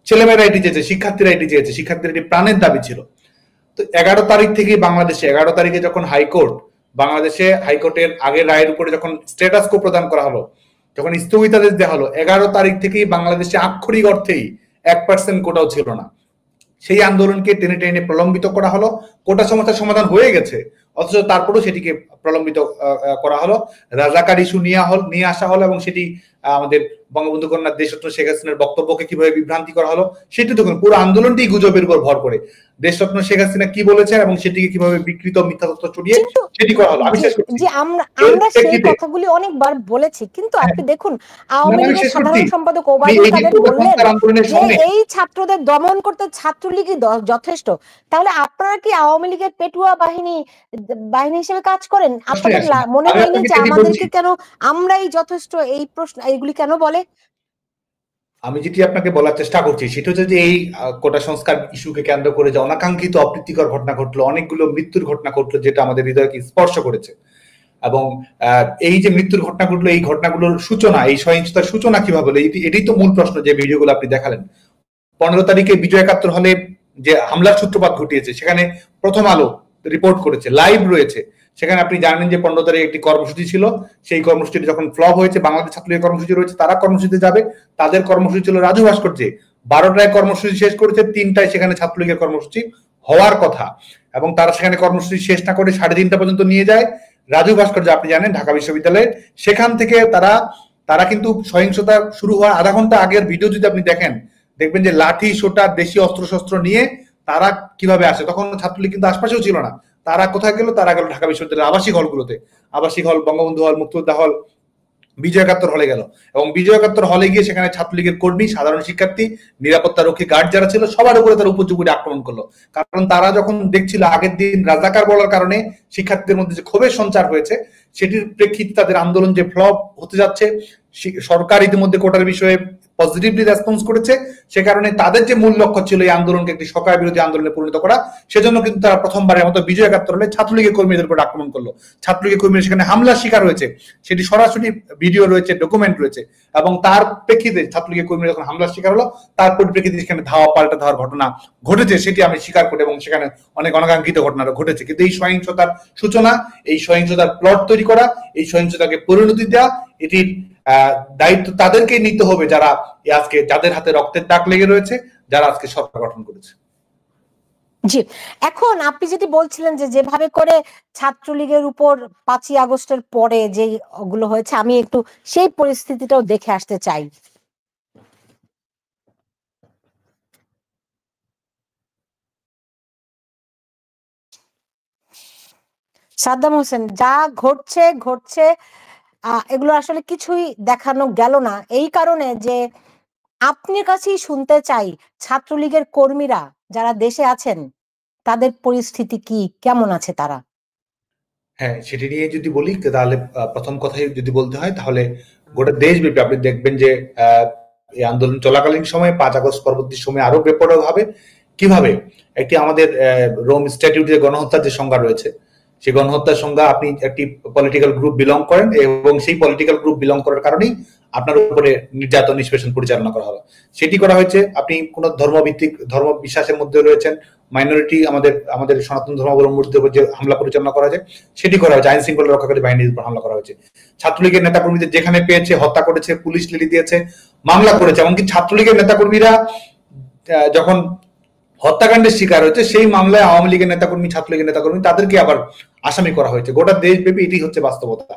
ছেলেমেয়েরা এটি চেয়েছে, শিক্ষার্থীরা এটি চেয়েছে, শিক্ষার্থীরা এটি প্রাণের দাবি ছিল। তো 11 তারিখ থেকে বাংলাদেশে, 11 তারিখে যখন বাংলাদেশে হাইকোর্টের আগের রায়ের উপরে যখন স্ট্যাটাস কো প্রদান করা হলো, যখন স্থগিতাদেশ দেওয়া হলো, 11 তারিখ থেকেই বাংলাদেশে আক্ষরিক অর্থেই 1% কোটাও ছিল না। সেই আন্দোলনকে টেনে টেনে প্রলম্বিত করা হলো। কোটা সমস্যার সমাধান হয়ে গেছে, অথচ তারপরেও সেটিকে প্রলম্বিত করা হলো, রাজাকার ইস্যু নিয়ে আসা হলো, এবং সেটি আমাদের বঙ্গবন্ধু কন্যা দেশরত্ন শেখ হাসিনার বক্তব্যকে কিভাবে বিভ্রান্তি করা হলো সেটি দেখুন। পুরো আন্দোলনটি গুজবের উপর ভর করে দেশরত্ন শেখ হাসিনা কি বলেছেন এবং সেটিকে কিভাবে বিকৃত মিথ্যা তথ্য ছড়িয়ে সেটি করা হলো। আমি শেষ করছি যে আমরা সেই কথাগুলি অনেকবার বলেছি, কিন্তু আপনি দেখুন আওয়ামী লীগের সাধারণ সম্পাদক ওবায়দুল কাদের বললেন যে এই ছাত্রদের দমন করতে ছাত্রলীগই যথেষ্ট। তাহলে আপনারা কি আওয়ামী লীগের পেটুয়া বাহিনী হিসেবে কাজ করেন? আপনাদের মনে হয়নি যে আমাদেরকে কেন, আমরাই যথেষ্ট? এই প্রশ্ন এইগুলি কেন বলে? আমি যেটি আপনাকে বলার চেষ্টা করছি সেটা হচ্ছে যে এই কোটা সংস্কার ইস্যুকে কেন্দ্র করে যে অনাকাঙ্ক্ষিত অপ্রীতিকর ঘটনা ঘটলো, অনেকগুলো মৃত্যুর ঘটনা ঘটলো, যেটা আমাদের হৃদয়কে স্পর্শ করেছে। এবং এই যে মৃত্যুর ঘটনা ঘটলো, এই ঘটনাগুলোর সূচনা, এই সহিংসতার সূচনা কিভাবে হলো, এটাই তো মূল প্রশ্ন। যে ভিডিওগুলো আপনি দেখালেন 15 তারিখে বিজয় একাত্তর হলে যে হামলার সূত্রপাত ঘটিয়েছে, সেখানে প্রথম আলো রিপোর্ট করেছে, লাইভ রয়েছে, সেখানে আপনি জানেন যে 15 তারিখে একটি কর্মসূচি ছিল, সেই কর্মসূচিটি যখন ফ্লপ হয়েছে, বাংলাদেশ ছাত্রলীগের কর্মসূচি রয়েছে, তারা কর্মসূচিতে যাবে, তাদের কর্মসূচি ছিল রাজু ভাস্কর্যে, 12টায় কর্মসূচি শেষ করেছে, 3টায় সেখানে ছাত্রলীগের কর্মসূচি হওয়ার কথা, এবং তারা সেখানে কর্মসূচি শেষ না করে 3:30টা পর্যন্ত নিয়ে যায় রাজু ভাস্কর্য, আপনি জানেন ঢাকা বিশ্ববিদ্যালয়ে। সেখান থেকে তারা কিন্তু সহিংসতা শুরু হওয়ার আধা ঘন্টা আগের ভিডিও যদি আপনি দেখেন, দেখবেন যে লাঠি সোটা দেশি অস্ত্রশস্ত্র নিয়ে তারা কিভাবে আসে। তখন ছাত্রলীগ কিন্তু আশপাশেও ছিল না, তারা কোথায় গেল? তারা গেল ঢাকা বিশ্ববিদ্যালয়ের আবাসিক হলগুলোতে, আবাসিক হল, বঙ্গবন্ধু হল, মুক্তিযোদ্ধা হল, বিজয় একাত্তর হলে গেল, এবং বিজয় একাত্তর হলে গিয়ে সেখানে ছাত্রলীগের কর্মী, সাধারণ শিক্ষার্থী, নিরাপত্তা রক্ষী গার্ড যারা ছিল সবার উপরে তারা উপযোগী আক্রমণ করলো। কারণ তারা যখন দেখছিল আগের দিন রাজাকার বলার কারণে শিক্ষার্থীদের মধ্যে যে ক্ষোভের সঞ্চার হয়েছে, সেটির প্রেক্ষিতে তাদের আন্দোলন যে ফ্লপ হতে যাচ্ছে, সরকার ইতিমধ্যে কোটার বিষয়ে পজিটিভলি রেসপন্স করেছে, সে কারণে তাদের যে মূল লক্ষ্য ছিল এই আন্দোলনকে একটি সরকার বিরোধী আন্দোলনে পরিণত করা, সেজন্য কিন্তু তারা প্রথমবারের মতো বিজয় একাত্তর হলে ছাত্রলীগের কর্মীদের উপর আক্রমণ করলো। ছাত্রলীগের কর্মীরা সেখানে হামলার শিকার হয়েছে, সেটি সরাসরি ভিডিও রয়েছে, ডকুমেন্ট রয়েছে, এবং তার প্রেক্ষিতে ছাত্রলীগের কর্মীরা যখন হামলার শিকার হলো, তার পরিপ্রেক্ষিতে সেখানে ধাওয়া পাল্টা ধাওয়ার ঘটনা ঘটেছে, সেটি আমি স্বীকার করি, এবং সেখানে অনেক অনাকাঙ্ক্ষিত ঘটনা ঘটেছে। কিন্তু এই সহিংসতার সূচনা, এই সহিংসতার প্লট তৈরি করা, এই সহিংসতাকে পরিণতি দেওয়া, এটির দায়িত্ব তাদেরকেই নিতে হবে যারা আজকে, যাদের হাতে রক্তের দাগ লেগে রয়েছে, যারা আজকে সরকার গঠন করেছে। জি, এখন আপনি যেটি বলছিলেন যে যেভাবে করে ছাত্রলীগের উপর 5ই আগস্টের পরে যে ওগুলো হয়েছে, আমি একটু সেই পরিস্থিতিটাও দেখে আসতে চাই। সাদ্দাম হোসেন, যা ঘটছে এগুলো আসলে কিছুই দেখানো গেল না, এই কারণে যে আপনার কাছেই শুনতে চাই, ছাত্রলীগের কর্মীরা যারা দেশে আছেন তাদের পরিস্থিতি কি, কেমন আছে তারা? হ্যাঁ, সেটি নিয়ে যদি বলি তাহলে প্রথম কথাই যদি বলতে হয়, তাহলে গোটা দেশব্যাপী আপনি দেখবেন যে এই আন্দোলন চলাকালীন সময়ে 5 আগস্ট পরবর্তী সময়ে আরো বেপরোয়া ভাবে কিভাবে একটি আমাদের রোম স্ট্যাটিউটে গণহত্যার যে সংজ্ঞা রয়েছে, সেই গণহত্যার সংজ্ঞা, আপনি একটি পলিটিক্যাল গ্রুপ বিলং করেন এবং সেই পলিটিক্যাল গ্রুপ বিলং করার কারণেই আপনার উপরে নির্যাতন, নিষ্পেষণ পরিচালনা করা হবে, সেটি করা হয়েছে। আপনি কোন ধর্মভিত্তিক ধর্ম বিশ্বাসের মধ্যে রয়েছেন, মাইনরিটি, আমাদের সনাতন ধর্মাবলম্বীদের উপর যে হামলা পরিচালনা করা যায়, সেটি করা হয়েছে। আইন শৃঙ্খলা রক্ষাকারী বাহিনীর উপর হামলা করা হয়েছে, ছাত্রলীগের নেতাকর্মীদের যেখানে পেয়েছে হত্যা করেছে, পুলিশ লিডি দিয়েছে, মামলা করেছে। এমনকি ছাত্রলীগের নেতাকর্মীরা যখন হত্যাকাণ্ডের শিকার হয়েছে, সেই মামলায় আওয়ামী লীগের নেতাকর্মী, ছাত্রলীগের নেতাকর্মী, তাদেরকে আবার আসামি করা হয়েছে। গোটা দেশব্যাপী এটি হচ্ছে বাস্তবতা।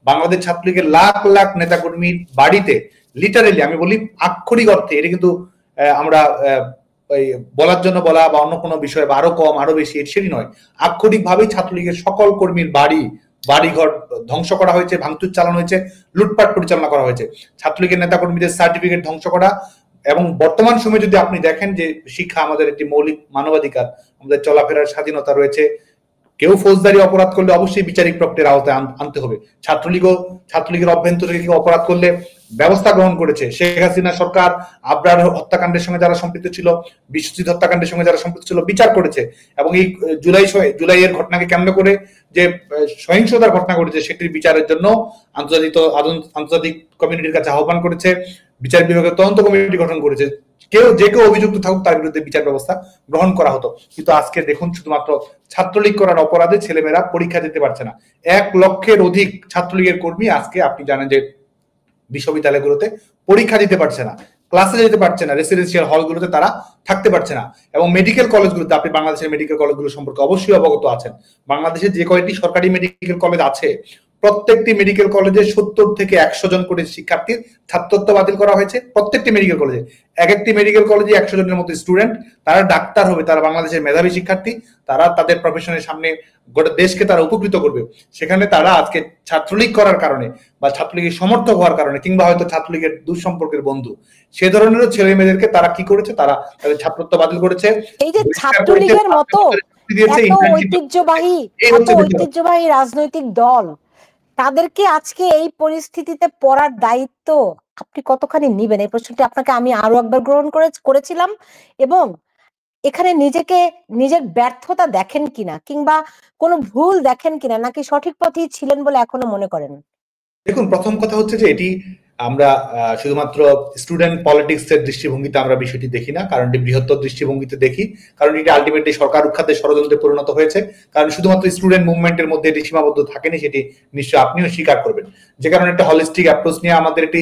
বাংলাদেশ ছাত্রলীগের লাখ লাখ নেতাকর্মীর বাড়িতে লিটারেলি, আমি বলি আক্ষরিক অর্থে, এটা কিন্তু আমরা বলার জন্য বলা বা অন্য কোনো বিষয় বা আরো কম আরো বেশি সেটি নয়, আক্ষরিক ভাবেই ছাত্রলীগের সকল কর্মীর বাড়িঘর ধ্বংস করা হয়েছে, ভাঙচুর চালানো হয়েছে, লুটপাট পরিচালনা করা হয়েছে, ছাত্রলীগের নেতাকর্মীদের সার্টিফিকেট ধ্বংস করা। এবং বর্তমান সময়ে যদি আপনি দেখেন যে শিক্ষা আমাদের একটি মৌলিক মানবাধিকার, আমাদের চলাফেরার স্বাধীনতা রয়েছে, কেউ ফৌজদারি অপরাধ করলে অবশ্যই বিচারিক প্রক্রিয়ার আওতায় আনতে হবে। ছাত্রলীগের অভ্যন্তরে কেউ অপরাধ করলে ব্যবস্থা গ্রহণ করেছে। শেখ হাসিনা সরকার আবরার হত্যাকাণ্ডের সঙ্গে যারা সম্পৃক্ত ছিল, বিশ্বজিৎ হত্যাকাণ্ডের সঙ্গে যারা সম্পৃক্ত ছিল, বিচার করেছে। এবং এই জুলাইয়ের ঘটনাকে কেন্দ্র করে যে সহিংসতার ঘটনা ঘটেছে, সেটির বিচারের জন্য আন্তর্জাতিক কমিউনিটির কাছে আহ্বান করেছে, বিচার বিভাগের তদন্ত কমিটি গঠন করেছে। যে কেউ অভিযুক্ত থাকুক তার বিরুদ্ধে বিচার ব্যবস্থা গ্রহণ করা হতো। কিন্তু আজকে দেখুন, শুধুমাত্র ছাত্রলীগ করার অপরাধে ছেলেমেয়েরা পরীক্ষা দিতে পারছে না। 1 লক্ষের অধিক ছাত্রলীগের কর্মী আজকে, আপনি জানেন যে বিশ্ববিদ্যালয়গুলোতে পরীক্ষা দিতে পারছে না, ক্লাসে যেতে পারছে না, রেসিডেন্সিয়াল হলগুলোতে তারা থাকতে পারছে না। এবং মেডিকেল কলেজগুলোতে, আপনি বাংলাদেশের মেডিকেল কলেজগুলো সম্পর্কে অবশ্যই অবগত আছেন, বাংলাদেশে যে কয়েকটি সরকারি মেডিকেল কলেজ আছে, প্রত্যেকটি মেডিকেল কলেজে 70 থেকে 100 জন করে শিক্ষার্থীর ছাত্রত্ব বাতিল করা হয়েছে। প্রত্যেকটি মেডিকেল কলেজে, এক একটি মেডিকেল কলেজে 100 জনের মতো স্টুডেন্ট, তারা ডাক্তার হবে, তারা বাংলাদেশের মেধাবী শিক্ষার্থী, তারা তাদের প্রফেশনের সামনে গোটা দেশকে তারা উপকৃত করবে। সেখানে তারা আজকে ছাত্রলীগ করার কারণে বা ছাত্রলীগের সমর্থক হওয়ার কারণে, কিংবা হয়তো ছাত্রলীগের দুঃসম্পর্কের বন্ধু, সে ধরনের ছেলে মেয়েদেরকে তারা কি করেছে, তারা তাদের ছাত্রত্ব বাতিল করেছে। এই যে ছাত্রলীগের মতো ঐতিহ্যবাহী রাজনৈতিক দল, তাদেরকে আজকে এই পরিস্থিতিতে পড়ার দায়িত্ব আপনি কতখানি নিবেন? এই প্রশ্নটি আপনাকে আমি আরো একবার গ্রহণ করেছিলাম। এবং এখানে নিজের ব্যর্থতা দেখেন কিনা, কিংবা কোনো ভুল দেখেন কিনা, নাকি সঠিক পথেই ছিলেন বলে এখনো মনে করেন? দেখুন, প্রথম কথা হচ্ছে যে এটি আমরা শুধুমাত্র স্টুডেন্ট পলিটিক্স এর দৃষ্টিভঙ্গিতে আমরা বিষয়টি দেখি না, কারণ এটি বৃহত্তর দৃষ্টিভঙ্গিতে দেখি, কারণ এটি আলটিমেটলি সরকার উৎখাতের ষড়যন্ত্রে পরিণত হয়েছে। কারণ শুধুমাত্র স্টুডেন্ট মুভমেন্টের মধ্যে এটি সীমাবদ্ধ থাকেনি, সেটি নিশ্চয়ই আপনিও স্বীকার করবেন। যে কারণে একটা হলিস্টিক অ্যাপ্রোচ নিয়ে আমাদের এটি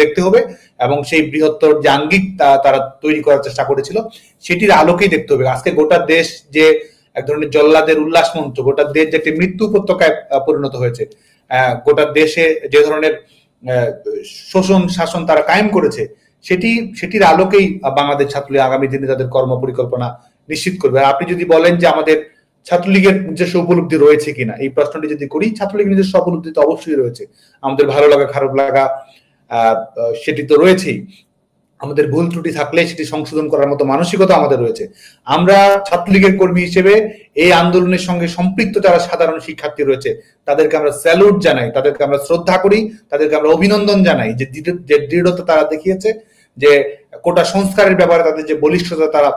দেখতে হবে, এবং সেই বৃহত্তর যে আঙ্গিক তারা তৈরি করার চেষ্টা করেছিল সেটির আলোকেই দেখতে হবে। আজকে গোটা দেশ যে এক ধরনের জল্লাদের উল্লাস মঞ্চ, গোটা দেশ যে একটি মৃত্যু উপত্যকায় পরিণত হয়েছে, গোটা দেশে যে ধরনের শোষণ শাসন তারা কায়েম করেছে, সেটির আলোকেই বাংলাদেশ ছাত্রলীগ আগামী দিনে তাদের কর্ম পরিকল্পনা নিশ্চিত করবে। আর আপনি যদি বলেন যে আমাদের ছাত্রলীগের নিজস্ব উপলব্ধি রয়েছে কিনা, এই প্রশ্নটি যদি করি, ছাত্রলীগের নিজস্ব উপলব্ধি তো অবশ্যই রয়েছে। আমাদের ভালো লাগা খারাপ লাগা সেটি তো রয়েছেই, আমাদের ভুল ত্রুটি থাকলে সেটি সংশোধন করার মতো মানসিকতা আমাদের রয়েছে। আমরা ছাত্রলীগের কর্মী হিসেবে এই আন্দোলনের সঙ্গে সম্পৃক্ত যারা সাধারণ শিক্ষার্থী রয়েছে তাদেরকে আমরা স্যালুট জানাই, তাদেরকে আমরা শ্রদ্ধা করি, তাদেরকে আমরা অভিনন্দন জানাই যে দৃঢ়তা তারা দেখিয়েছে, যে কোটা সংস্কারের ব্যাপারে তাদের যে বলিষ্ঠতা তারা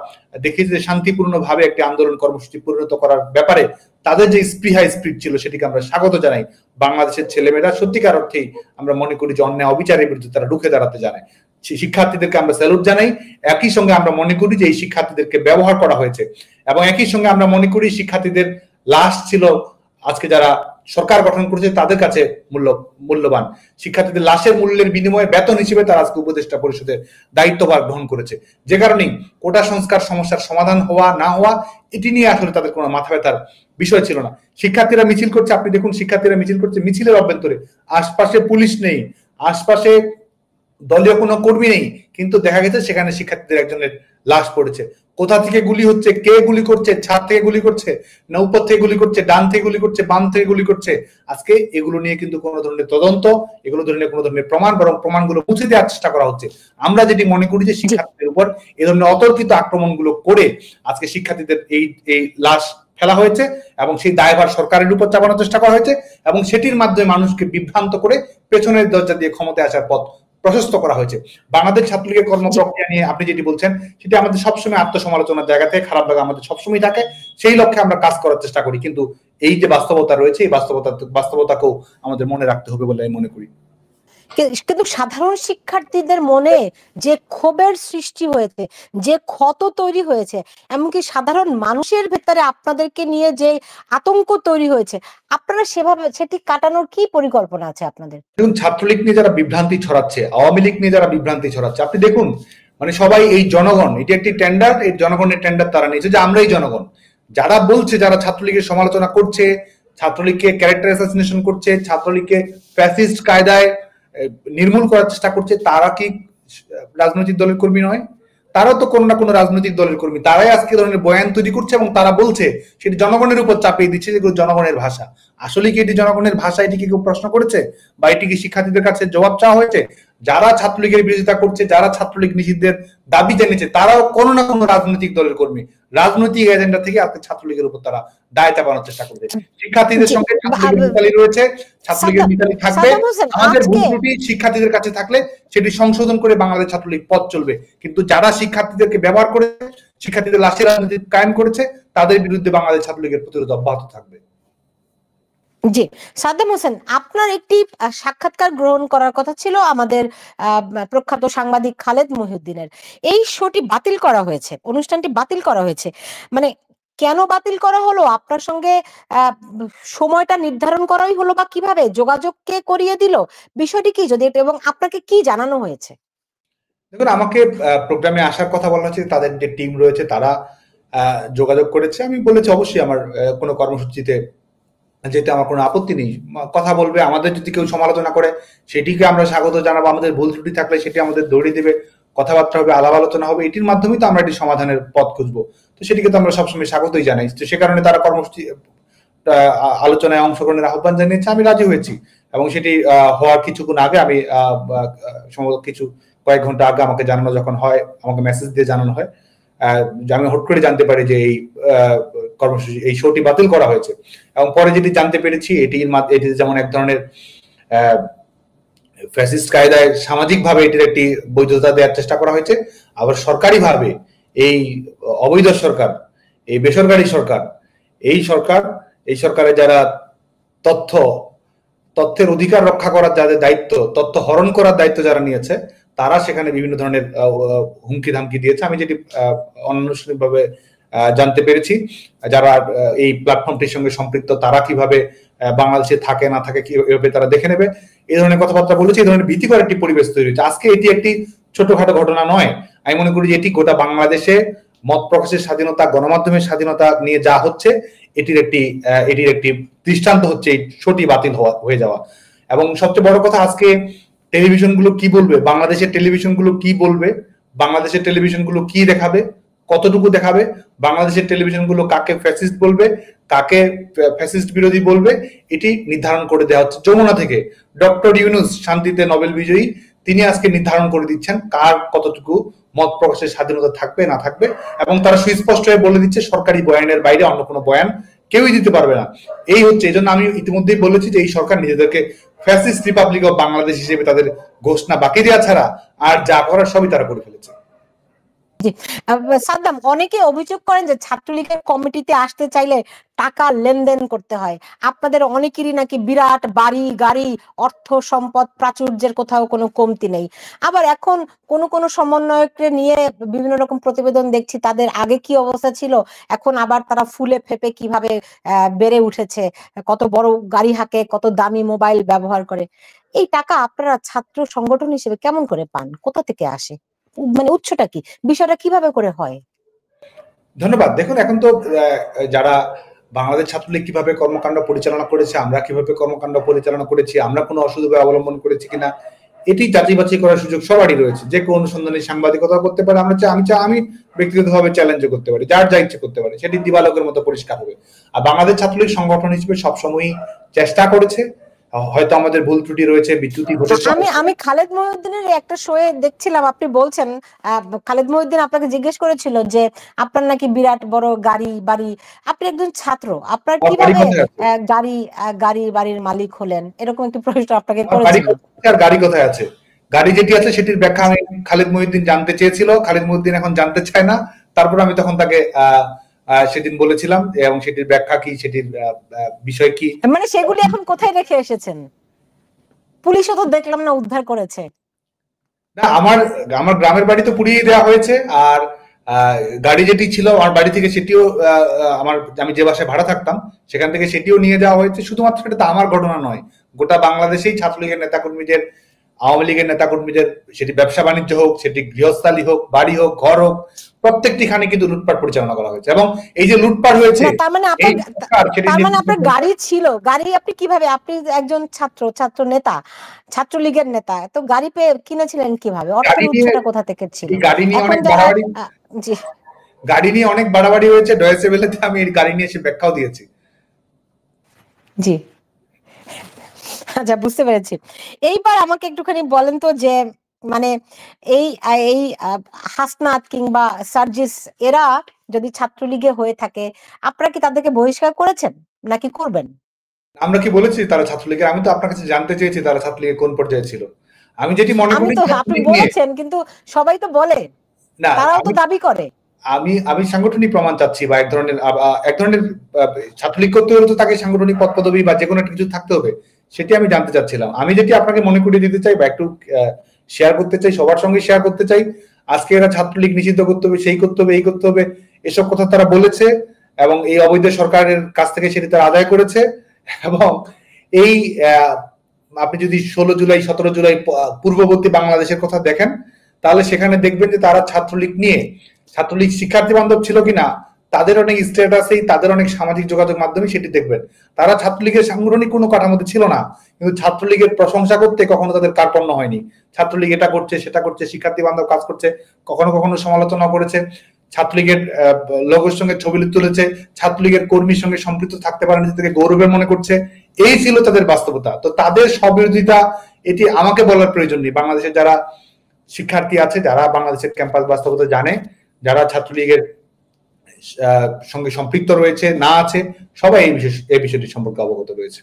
দেখিয়েছে, শান্তিপূর্ণভাবে একটি আন্দোলন কর্মসূচি পরিণত করার ব্যাপারে তাদের যে স্পিরিট ছিল সেটিকে আমরা স্বাগত জানাই। বাংলাদেশের ছেলেমেয়েরা সত্যিকার অর্থেই আমরা মনে করি যে অন্যায় অবিচারের বিরুদ্ধে তারা রুখে দাঁড়াতে জানায়। শিক্ষার্থীদেরকে আমরা স্যালুট জানাই। একই সঙ্গে আমরা মনে করি যে এই শিক্ষার্থীদেরকে ব্যবহার করা হয়েছে, এবং একই সঙ্গে আমরা মনে করি শিক্ষার্থীদের লাশ ছিল আজকে যারা সরকার গঠন করেছে তাদের কাছে মূল্যবান। শিক্ষার্থীদের লাশের মূল্যের বিনিময়ে বেতন হিসেবে তারা আজকে উপদেষ্টা পরিষদের দায়িত্বভার গ্রহণ করেছে। যে কারণে কোটা সংস্কার সমস্যার সমাধান হওয়া না হওয়া এটি নিয়ে আসলে তাদের কোনো মাথা ব্যথার বিষয় ছিল না। শিক্ষার্থীরা মিছিল করছে, আপনি দেখুন শিক্ষার্থীরা মিছিল করছে, মিছিলের অভ্যন্তরে আশপাশে পুলিশ নেই, আশপাশে দলীয় কোনো কর্মী নেই, কিন্তু দেখা গেছে সেখানে শিক্ষার্থীদের একজনের লাশ পড়েছে। কোথা থেকে গুলি হচ্ছে, কে গুলি করছে, ছাদ থেকে গুলি করছে না উপর থেকে গুলি করছে, ডান থেকে গুলি করছে, বাম থেকে গুলি করছে, আজকে এগুলো নিয়ে কিন্তু কোনো ধরনের তদন্ত, এগুলো ধরনের কোনো ধরনের প্রমাণ, বরং প্রমাণগুলো মুছে দেওয়ার চেষ্টা করা হচ্ছে। আমরা যেটি মনে করি যে শিক্ষার্থীদের উপর এই ধরনের অতর্কিত আক্রমণগুলো করে আজকে শিক্ষার্থীদের এই লাশ ফেলা হয়েছে, এবং সেই দায়ভার সরকারের উপর চাপানোর চেষ্টা করা হয়েছে, এবং সেটির মাধ্যমে মানুষকে বিভ্রান্ত করে পেছনের দরজা দিয়ে ক্ষমতায় আসার পথ প্রশস্ত করা হয়েছে। বাংলাদেশ ছাত্রলীগের কর্মপ্রক্রিয়া নিয়ে আপনি যেটি বলছেন সেটি আমাদের সবসময় আত্মসমালোচনার জায়গা থেকে খারাপ লাগা আমাদের সবসময় থাকে, সেই লক্ষ্যে আমরা কাজ করার চেষ্টা করি। কিন্তু এই যে বাস্তবতা রয়েছে, এই বাস্তবতাকেও আমাদের মনে রাখতে হবে বলে আমি মনে করি। কিন্তু সাধারণ শিক্ষার্থীদের মনে যে ক্ষোভের সৃষ্টি হয়েছে, যে ক্ষত তৈরি হয়েছে, এমনকি সাধারণ মানুষের ভেতরে আপনাদেরকে নিয়ে যে আতঙ্ক তৈরি হয়েছে, আপনারা সেটি কাটানোর কি পরিকল্পনা আছে আপনাদের? দেখুন, ছাত্রলীগ নিয়ে যারা বিভ্রান্তি ছড়াচ্ছে, আওয়ামী লীগ নিয়ে যারা বিভ্রান্তি ছড়াচ্ছে, আপনি দেখুন মানে সবাই এই জনগণ, এটি একটি টেন্ডার, এই জনগণের টেন্ডার তারা নিয়েছে যে আমরাই জনগণ। যারা বলছে, যারা ছাত্রলীগের সমালোচনা করছে, ছাত্রলীগকে ক্যারেক্টার অ্যাসাসিনেশন করছে, ছাত্রলীগকে ফ্যাসিস্ট কায়দায় নির্মূল করার চেষ্টা করছে, তারা কি রাজনৈতিক দলের কর্মী নয়? তারাও তো কোনো না কোনো রাজনৈতিক দলের কর্মী। তারাই আজকে ধরনের বয়ান তৈরি করছে এবং তারা বলছে সেটি জনগণের উপর চাপিয়ে দিচ্ছে যেগুলো জনগণের ভাষা। আসলে কি এটি জনগণের ভাষা? এটি কি কেউ প্রশ্ন করেছে বা এটি কি শিক্ষার্থীদের কাছে জবাব চাওয়া হয়েছে? যারা ছাত্রলীগের বিরোধিতা করছে, যারা ছাত্রলীগ নিষিদ্ধের দাবি জানিয়েছে, তারাও কোনো না কোনো রাজনৈতিক দলের কর্মী। রাজনৈতিক এজেন্ডা থেকে আজকে ছাত্রলীগের উপর তারা দায় চাপানোর চেষ্টা করছে। শিক্ষার্থীদের সঙ্গে ছাত্রলীগের মিতালি রয়েছে, ছাত্রলীগের মিতালি থাকবে। আমাদের ভুল ত্রুটি শিক্ষার্থীদের কাছে থাকলে সেটি সংশোধন করে বাংলাদেশ ছাত্রলীগ পথ চলবে। কিন্তু যারা শিক্ষার্থীদেরকে ব্যবহার করে শিক্ষার্থীদের লাশের রাজনীতি কায়েম করেছে, তাদের বিরুদ্ধে বাংলাদেশ ছাত্রলীগের প্রতিরোধ অব্যাহত থাকবে। জি, সাদ্দাম হোসেন, আপনার একটি সাক্ষাৎকার গ্রহণ করার কথা ছিল আমাদের প্রখ্যাত সাংবাদিক খালেদ মহিউদ্দিনের। এই শোটি বাতিল করা হয়েছে, অনুষ্ঠানটি বাতিল করা হয়েছে। মানে কেন বাতিল করা হলো? আপনার সঙ্গে সময়টা নির্ধারণ করাই হলো, বা কিভাবে যোগাযোগ কে করিয়ে দিল, বিষয়টি কি যদি, এবং আপনাকে কি জানানো হয়েছে? দেখুন, আমাকে প্রোগ্রামে আসার কথা বলা হয়েছে, তাদের যে টিম রয়েছে তারা যোগাযোগ করেছে। আমি বলেছি অবশ্যই আমার কোনো কর্মসূচিতে যেটা আমার কোনো আপত্তি নেই, কথা বলবে। আমাদের যদি কেউ সমালোচনা করে সেটিকে আমরা স্বাগত জানাবো, আমাদের ভুল ত্রুটি থাকলে সেটি আমাদের দৌড়িয়ে দেবে, কথাবার্তা হবে, আলাপ আলোচনা হবে, এটির মাধ্যমেই তো আমরা এটি সমাধানের পথ খুঁজবো। তো সেটিকে তো আমরা সবসময় স্বাগতই জানাই। তো সে কারণে তারা কর্মসূচি আলোচনায় অংশগ্রহণের আহ্বান জানিয়েছে, আমি রাজি হয়েছি। এবং সেটি হওয়ার কিছুক্ষণ আগে আমি সম্ভবত কয়েক ঘন্টা আগে আমাকে জানানো যখন হয়, আমাকে মেসেজ দিয়ে জানানো হয়, আমি হট করে জানতে পারি যে এই কর্মসূচি, এই শোটি বাতিল করা হয়েছে। এবং পরে যেটি জানতে পেরেছি এটি যেমন এক ধরনের ফ্যাসিস্ট কায়দায় সামাজিকভাবে এটির একটি বৈধতা দেওয়ার চেষ্টা করা হয়েছে, আবার সরকারিভাবে এই অবৈধ সরকার, এই বেসরকারি সরকার, এই সরকারের যারা তথ্য তথ্যের অধিকার রক্ষা করার যাদের দায়িত্ব, তথ্য হরণ করার দায়িত্ব যারা নিয়েছে, তারা সেখানে বিভিন্ন ধরনের হুমকি ধামকি দিয়েছে। আমি যেটি অনানুষ্ঠানিকভাবে জানতে পেরেছি, যারা এই প্ল্যাটফর্মটির সঙ্গে সম্পৃক্ত তারা কিভাবে বাংলাদেশে থাকে না থাকে কিভাবে তারা দেখে নেবে, এই ধরনের কথাবার্তা বলেছে। এই ধরনের ভীতিকর একটি পরিবেশ তৈরি হচ্ছে। আজকে এটি একটি ছোটখাটো ঘটনা নয়, আমি মনে করি যে এটি গোটা বাংলাদেশে মত প্রকাশের স্বাধীনতা, গণমাধ্যমের স্বাধীনতা নিয়ে যা হচ্ছে এটির একটি দৃষ্টান্ত হচ্ছে এই শোটি বাতিল হয়ে যাওয়া। এবং সবচেয়ে বড় কথা, আজকে টেলিভিশনগুলো কি বলবে, বাংলাদেশের টেলিভিশনগুলো কি বলবে, বাংলাদেশের টেলিভিশনগুলো কি দেখাবে, কতটুকু দেখাবে, বাংলাদেশের টেলিভিশনগুলো কাকে ফ্যাসিস্ট বলবে, কাকে ফ্যাসিস্ট বিরোধী বলবে, এটি নির্ধারণ করে দেওয়া হচ্ছে যমুনা থেকে। ডক্টর ইউনূস, শান্তিতে নোবেল বিজয়ী, তিনি আজকে নির্ধারণ করে দিচ্ছেন কার কতটুকু মত প্রকাশের স্বাধীনতা থাকবে না থাকবে, এবং তারা সুস্পষ্ট হয়ে বলে দিচ্ছে সরকারি বয়ানের বাইরে অন্য কোনো বয়ান কেউই দিতে পারবে না। এই হচ্ছে, এই জন্য আমি ইতিমধ্যেই বলেছি যে এই সরকার নিজেদেরকে ফ্যাসিস্ট রিপাবলিক অফ বাংলাদেশ হিসেবে তাদের ঘোষণা বাকি দেওয়া ছাড়া আর যা করার সবই তারা করে ফেলেছে। সাদ্দাম, অনেকে অভিযোগ করেন যে ছাত্রলীগের কমিটিতে আসতে চাইলে টাকা লেনদেন করতে হয়। আপনাদের অনেকেরই নাকি বিরাট বাড়ি গাড়ি, অর্থ সম্পদ প্রাচুর্যের কোথাও কোনো কমতি নেই। আবার এখন কোন সমন্বয়ককে নিয়ে বিভিন্ন রকম প্রতিবেদন দেখছি, তাদের আগে কি অবস্থা ছিল, এখন আবার তারা ফুলে ফেপে কিভাবে বেড়ে উঠেছে, কত বড় গাড়ি হাঁকে, কত দামি মোবাইল ব্যবহার করে। এই টাকা আপনারা ছাত্র সংগঠন হিসেবে কেমন করে পান, কোথা থেকে আসে, মানে উৎসটা কি, বিষয়টা কিভাবে করে হয়? ধন্যবাদ। দেখুন, এখন তো যারা বাংলাদেশ ছাত্রলীগ কিভাবে কর্মকাণ্ড পরিচালনা করেছে, আমরা কিভাবে কর্মকাণ্ড পরিচালনা করেছি, আমরা কোনো অসুবিধা অবলম্বন করেছি কিনা, এটি যাচাই বাছাই করার সুযোগ সবারই রয়েছে। যে কোনো অনুসন্ধানী সাংবাদিকতা করতে পারে, আমি ব্যক্তিগতভাবে চ্যালেঞ্জ করতে পারি, যার যা ইচ্ছে করতে পারে, সেটি দিবালোকের মতো পরিষ্কার হবে। আর বাংলাদেশ ছাত্রলীগ সংগঠন হিসেবে সবসময়ই চেষ্টা করেছে, হয়তো আমাদের ভুল ত্রুটি রয়েছে, বিচ্যুতি ঘটেছে। আমি খালেদ মহিউদ্দিনের একটা শোয়ে দেখছিলাম, আপনি বলছেন খালেদ মহিউদ্দিন আপনাকে জিজ্ঞেস করেছিল যে আপনার নাকি বিরাট বড় গাড়ি বাড়ি, আপনি একজন ছাত্র, আপনার কিভাবে গাড়ি বাড়ির মালিক হলেন, এরকম একটি প্রশ্ন আপনাকে করেছিল। গাড়ি কোথায় আছে? গাড়ি যেটি আছে সেটির ব্যাখ্যা আমি খালেদ মহিউদ্দিন জানতে চেয়েছিল, খালেদ মহিউদ্দিন এখন জানতে চায় না। তারপর আমি তখন তাকে সেদিন বলেছিলাম, এবং সেটির ব্যাখ্যা কি, সেটির বিষয় কি, মানে সেগুলি এখন কোথায় রেখে এসেছেন? পুলিশও তো দেখলাম না উদ্ধার করেছে। না, আমার গ্রামের বাড়ি তো পুড়িয়ে দেওয়া হয়েছে, আর গাড়ি যেটি ছিল আমার বাড়ি থেকে সেটিও আমি যে বাসায় ভাড়া থাকতাম সেখান থেকে সেটিও নিয়ে যাওয়া হয়েছে। শুধুমাত্র এটা তো আমার ঘটনা নয়, গোটা বাংলাদেশেই ছাত্রলীগের নেতাকর্মীদের, আওয়ামী লীগের নেতাকর্মীদের, সেটি ব্যবসা বাণিজ্য হোক, সেটি গৃহস্থালী হোক, বাড়ি হোক, ঘর হোক, প্রত্যেকটি খানে কিন্তু লুটপাট পরিচালনা করা হয়েছে। এবং এই যে লুটপাট হয়েছে, তার মানে আপনার গাড়ি ছিল, গাড়ি আপনি কিভাবে, আপনি একজন ছাত্র নেতা, ছাত্রলীগের নেতা, তো গাড়ি পেয়ে কিনেছিলেন কিভাবে, অর্থের উৎসটা কোথা থেকে ছিল? গাড়ি নিয়ে অনেক বাড়াবাড়ি হয়েছে, ডয়েচে ভেলেতে আমি এই গাড়ি নিয়ে এসে ব্যাখ্যাও দিয়েছি। জি, আচ্ছা, বুঝতে পেরেছি। এইবার আমাকে একটুখানি বলেন তো যে মানে এই হাসনাত কিংবা সার্জিস এরা যদি ছাত্রলীগে হয়ে থাকে, আপনারা কি তাদেরকে বহিষ্কার করেছেন নাকি করবেন? আমরা কি বলেছি তারা ছাত্রলীগের? আমি তো আপনার কাছে জানতে চেয়েছি তারা ছাত্রলীগের কোন পর্যায়ে ছিল। আমি যেটি মনে করি, আপনি বলেছেন, কিন্তু সবাই তো বলে না, তারাও তো দাবি করে। আমি সাংগঠনিক প্রমাণ চাচ্ছি, বা এক ধরনের ছাত্রলীগ করতে হলে তো তাকে সাংগঠনিক পদ পদবি বা যে কোনো একটা কিছু থাকতে হবে, সেটি আমি জানতে চাচ্ছিলাম। আমি যেটি আপনাকে মনে করিয়ে দিতে চাই বা একটু শেয়ার করতে চাই, সবার সঙ্গে শেয়ার করতে চাই, আজকে এরা ছাত্রলীগ নিষিদ্ধ করতে হবে, সেই করতে হবে, এই করতে হবে, এসব কথা তারা বলেছে, এবং এই অবৈধ সরকারের কাছ থেকে সেটি তারা আদায় করেছে। এবং এই আপনি যদি 16 জুলাই 17 জুলাই পূর্ববর্তী বাংলাদেশের কথা দেখেন, তাহলে সেখানে দেখবেন যে তারা ছাত্রলীগ শিক্ষার্থী বান্ধব ছিল কিনা, তাদের অনেক স্ট্যাটাসেই, তাদের অনেক সামাজিক যোগাযোগ মাধ্যমে সেটি দেখবেন। তারা ছাত্রলীগের সাংগঠনিক কোনো কাঠামোতে ছিল না, কিন্তু ছাত্রলীগের প্রশংসা করতে কখনো তাদের কার্পণ্য হয়নি। ছাত্রলীগ এটা করছে, সেটা করছে, শিক্ষার্থী বান্ধব কাজ করছে, কখনো কখনো সমালোচনা করেছে, ছাত্রলীগের লোগোর সঙ্গে ছবি তুলেছে, ছাত্রলীগের কর্মীর সঙ্গে সম্পৃক্ত থাকতে পারে নিজেদেরকে গৌরবের মনে করছে। এই ছিল তাদের বাস্তবতা। তো তাদের স্ববিরোধিতা এটি আমাকে বলার প্রয়োজন নেই। বাংলাদেশের যারা শিক্ষার্থী আছে, যারা বাংলাদেশের ক্যাম্পাস বাস্তবতা জানে, যারা ছাত্রলীগের সঙ্গে সম্পৃক্ত রয়েছে না আছে, সবাই এই বিষয়টি সম্পর্কে অবগত রয়েছে।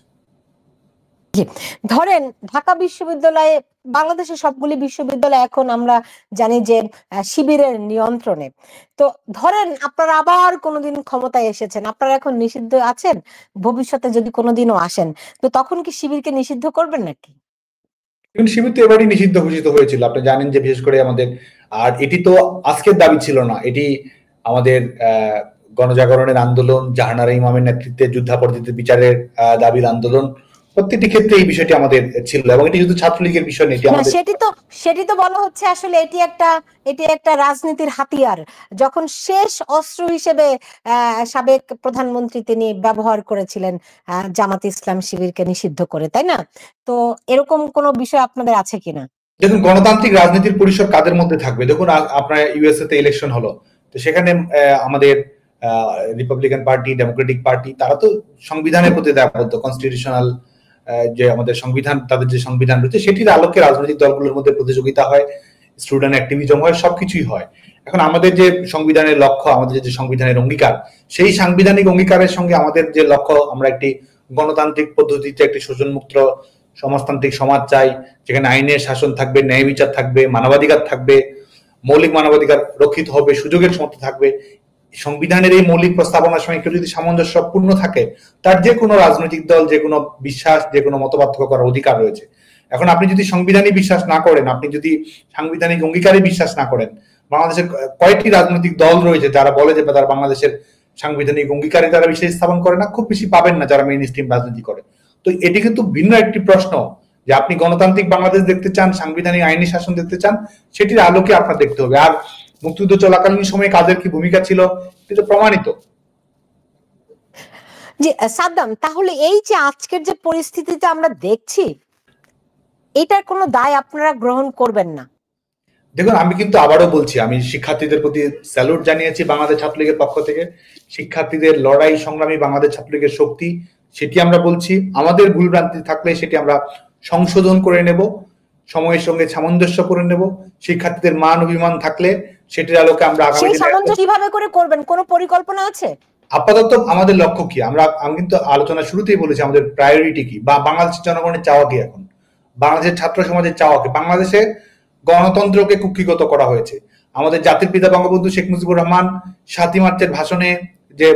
ধরেন ঢাকা বিশ্ববিদ্যালয়ে বাংলাদেশের সবগুলি বিশ্ববিদ্যালয় এখন আমরা জানি যে শিবিরের নিয়ন্ত্রণে। তো ধরেন আপনারা আবার কোনোদিন ক্ষমতায় এসেছেন, আপনারা এখন নিষিদ্ধ আছেন, ভবিষ্যতে যদি কোনোদিনও আসেন, তো তখন কি শিবিরকে নিষিদ্ধ করবেন নাকি? কিন্তু শিবির তো এবারই নিষিদ্ধ ঘোষিত হয়েছিল, আপনি জানেন যে বিশেষ করে আমাদের, আর এটি তো আজকের দাবি ছিল না, এটি আমাদের গণজাগরণের আন্দোলন, জাহানারা ইমামের নেতৃত্বে যুদ্ধাপরাধীদের বিচারের দাবির আন্দোলন, প্রত্যেকটি ক্ষেত্রে এই বিষয়টি আমাদের ছিল, এবং এটি শুধু ছাত্রলীগের বিষয় নেই, এটি না, আমাদের। সেটি তো বলা হচ্ছে আসলে এটি একটা রাজনীতির হাতিয়ার, যখন শেষ অস্ত্র হিসেবে সাবেক প্রধানমন্ত্রী তিনি ব্যবহার করেছিলেন জামাত ইসলাম শিবিরকে নিষিদ্ধ করে, তাই না? তো এরকম কোন বিষয় আপনাদের আছে কিনা? দেখুন, গণতান্ত্রিক রাজনীতির পরিসর কাদের মধ্যে থাকবে? দেখুন, আপনার ইউএসএ তে ইলেকশন হলো, তো সেখানে আমাদের রিপাবলিকান পার্টি, ডেমোক্রেটিক পার্টি, তারা তো সংবিধানের প্রতি দায়বদ্ধ, কনস্টিটিউশনাল যে আমাদের সংবিধান, তাদের যে সংবিধান রয়েছে সেটির আলোকে রাজনৈতিক দলগুলোর মধ্যে প্রতিযোগিতা হয়, স্টুডেন্ট অ্যাক্টিভিজম হয়, সবকিছুই হয়। এখন আমাদের যে সংবিধানের লক্ষ্য, আমাদের যে সংবিধানের অঙ্গীকার, সেই সাংবিধানিক অঙ্গীকারের সঙ্গে আমাদের যে লক্ষ্য, আমরা একটি গণতান্ত্রিক পদ্ধতিতে একটি শোষণমুক্ত সমাজতান্ত্রিক সমাজ চাই, যেখানে আইনের শাসন থাকবে, ন্যায় বিচার থাকবে, মানবাধিকার থাকবে, মৌলিক মানবাধিকার রক্ষিত হবে, সুযোগের সমতা থাকবে। সংবিধানের এই মৌলিক প্রস্তাবনার সঙ্গে কেউ যদি সামঞ্জস্যপূর্ণ থাকে, তার যে কোনো রাজনৈতিক দল যে কোনো বিশ্বাস, যে কোনো মতপার্থক্য করার অধিকার রয়েছে। এখন আপনি যদি সংবিধানে বিশ্বাস না করেন, আপনি যদি সাংবিধানিক অঙ্গীকারে বিশ্বাস না করেন, বাংলাদেশের কয়েকটি রাজনৈতিক দল রয়েছে যারা বলে যে তারা বাংলাদেশের সাংবিধানিক অঙ্গীকারে তারা বিশ্বাস স্থাপন করে না, খুব বেশি পাবেন না যারা মেইন স্ট্রিম রাজনীতি করে। তো এটি কিন্তু ভিন্ন একটি প্রশ্ন, যে আপনি গণতান্ত্রিক বাংলাদেশ দেখতে চান, সাংবিধানিক আইনি শাসন দেখতে চান, সেটির আলোকে আপনার দেখতে হবে। আর মুক্তিযুদ্ধ চলাকালীন সময়ে কাদের কি ভূমিকা ছিল এটা প্রমাণিত। যে সাদ্দাম, তাহলে এই যে আজকের যে পরিস্থিতিতে আমরা দেখছি, এটার কোনো দায় আপনারা গ্রহণ করবেন না? দেখুন, আমি কিন্তু আবারও বলছি, আমি শিক্ষার্থীদের প্রতি স্যালুট জানিয়েছি বাংলাদেশ ছাত্রলীগের পক্ষ থেকে। শিক্ষার্থীদের লড়াই সংগ্রামী বাংলাদেশ ছাত্রলীগের শক্তি, সেটি আমরা বলছি। আমাদের ভুলভ্রান্তি থাকলে সেটি আমরা সংশোধন করে নেব, সময়ের সঙ্গে সামঞ্জস্য করে নেব। শিক্ষার্থীদের মান অভিমান থাকলে সেটির আলোকে আমরা আগামী সেই দিনে সামঞ্জস্য কিভাবে করে করবেন, কোনো পরিকল্পনা আছে? আপাতত আমাদের লক্ষ্য কি, আমি কিন্তু আলোচনা শুরুতেই বলেছি আমাদের প্রায়োরিটি কি, বা বাংলাদেশের জনগণের চাওয়া কি। এখন বাংলাদেশের ছাত্র সমাজের চাওয়া কি? বাংলাদেশে গণতন্ত্রকে কুক্ষিগত করা হয়েছে। আমাদের জাতির পিতা বঙ্গবন্ধু শেখ মুজিবুর রহমান ৭ই মার্চের ভাষণে যে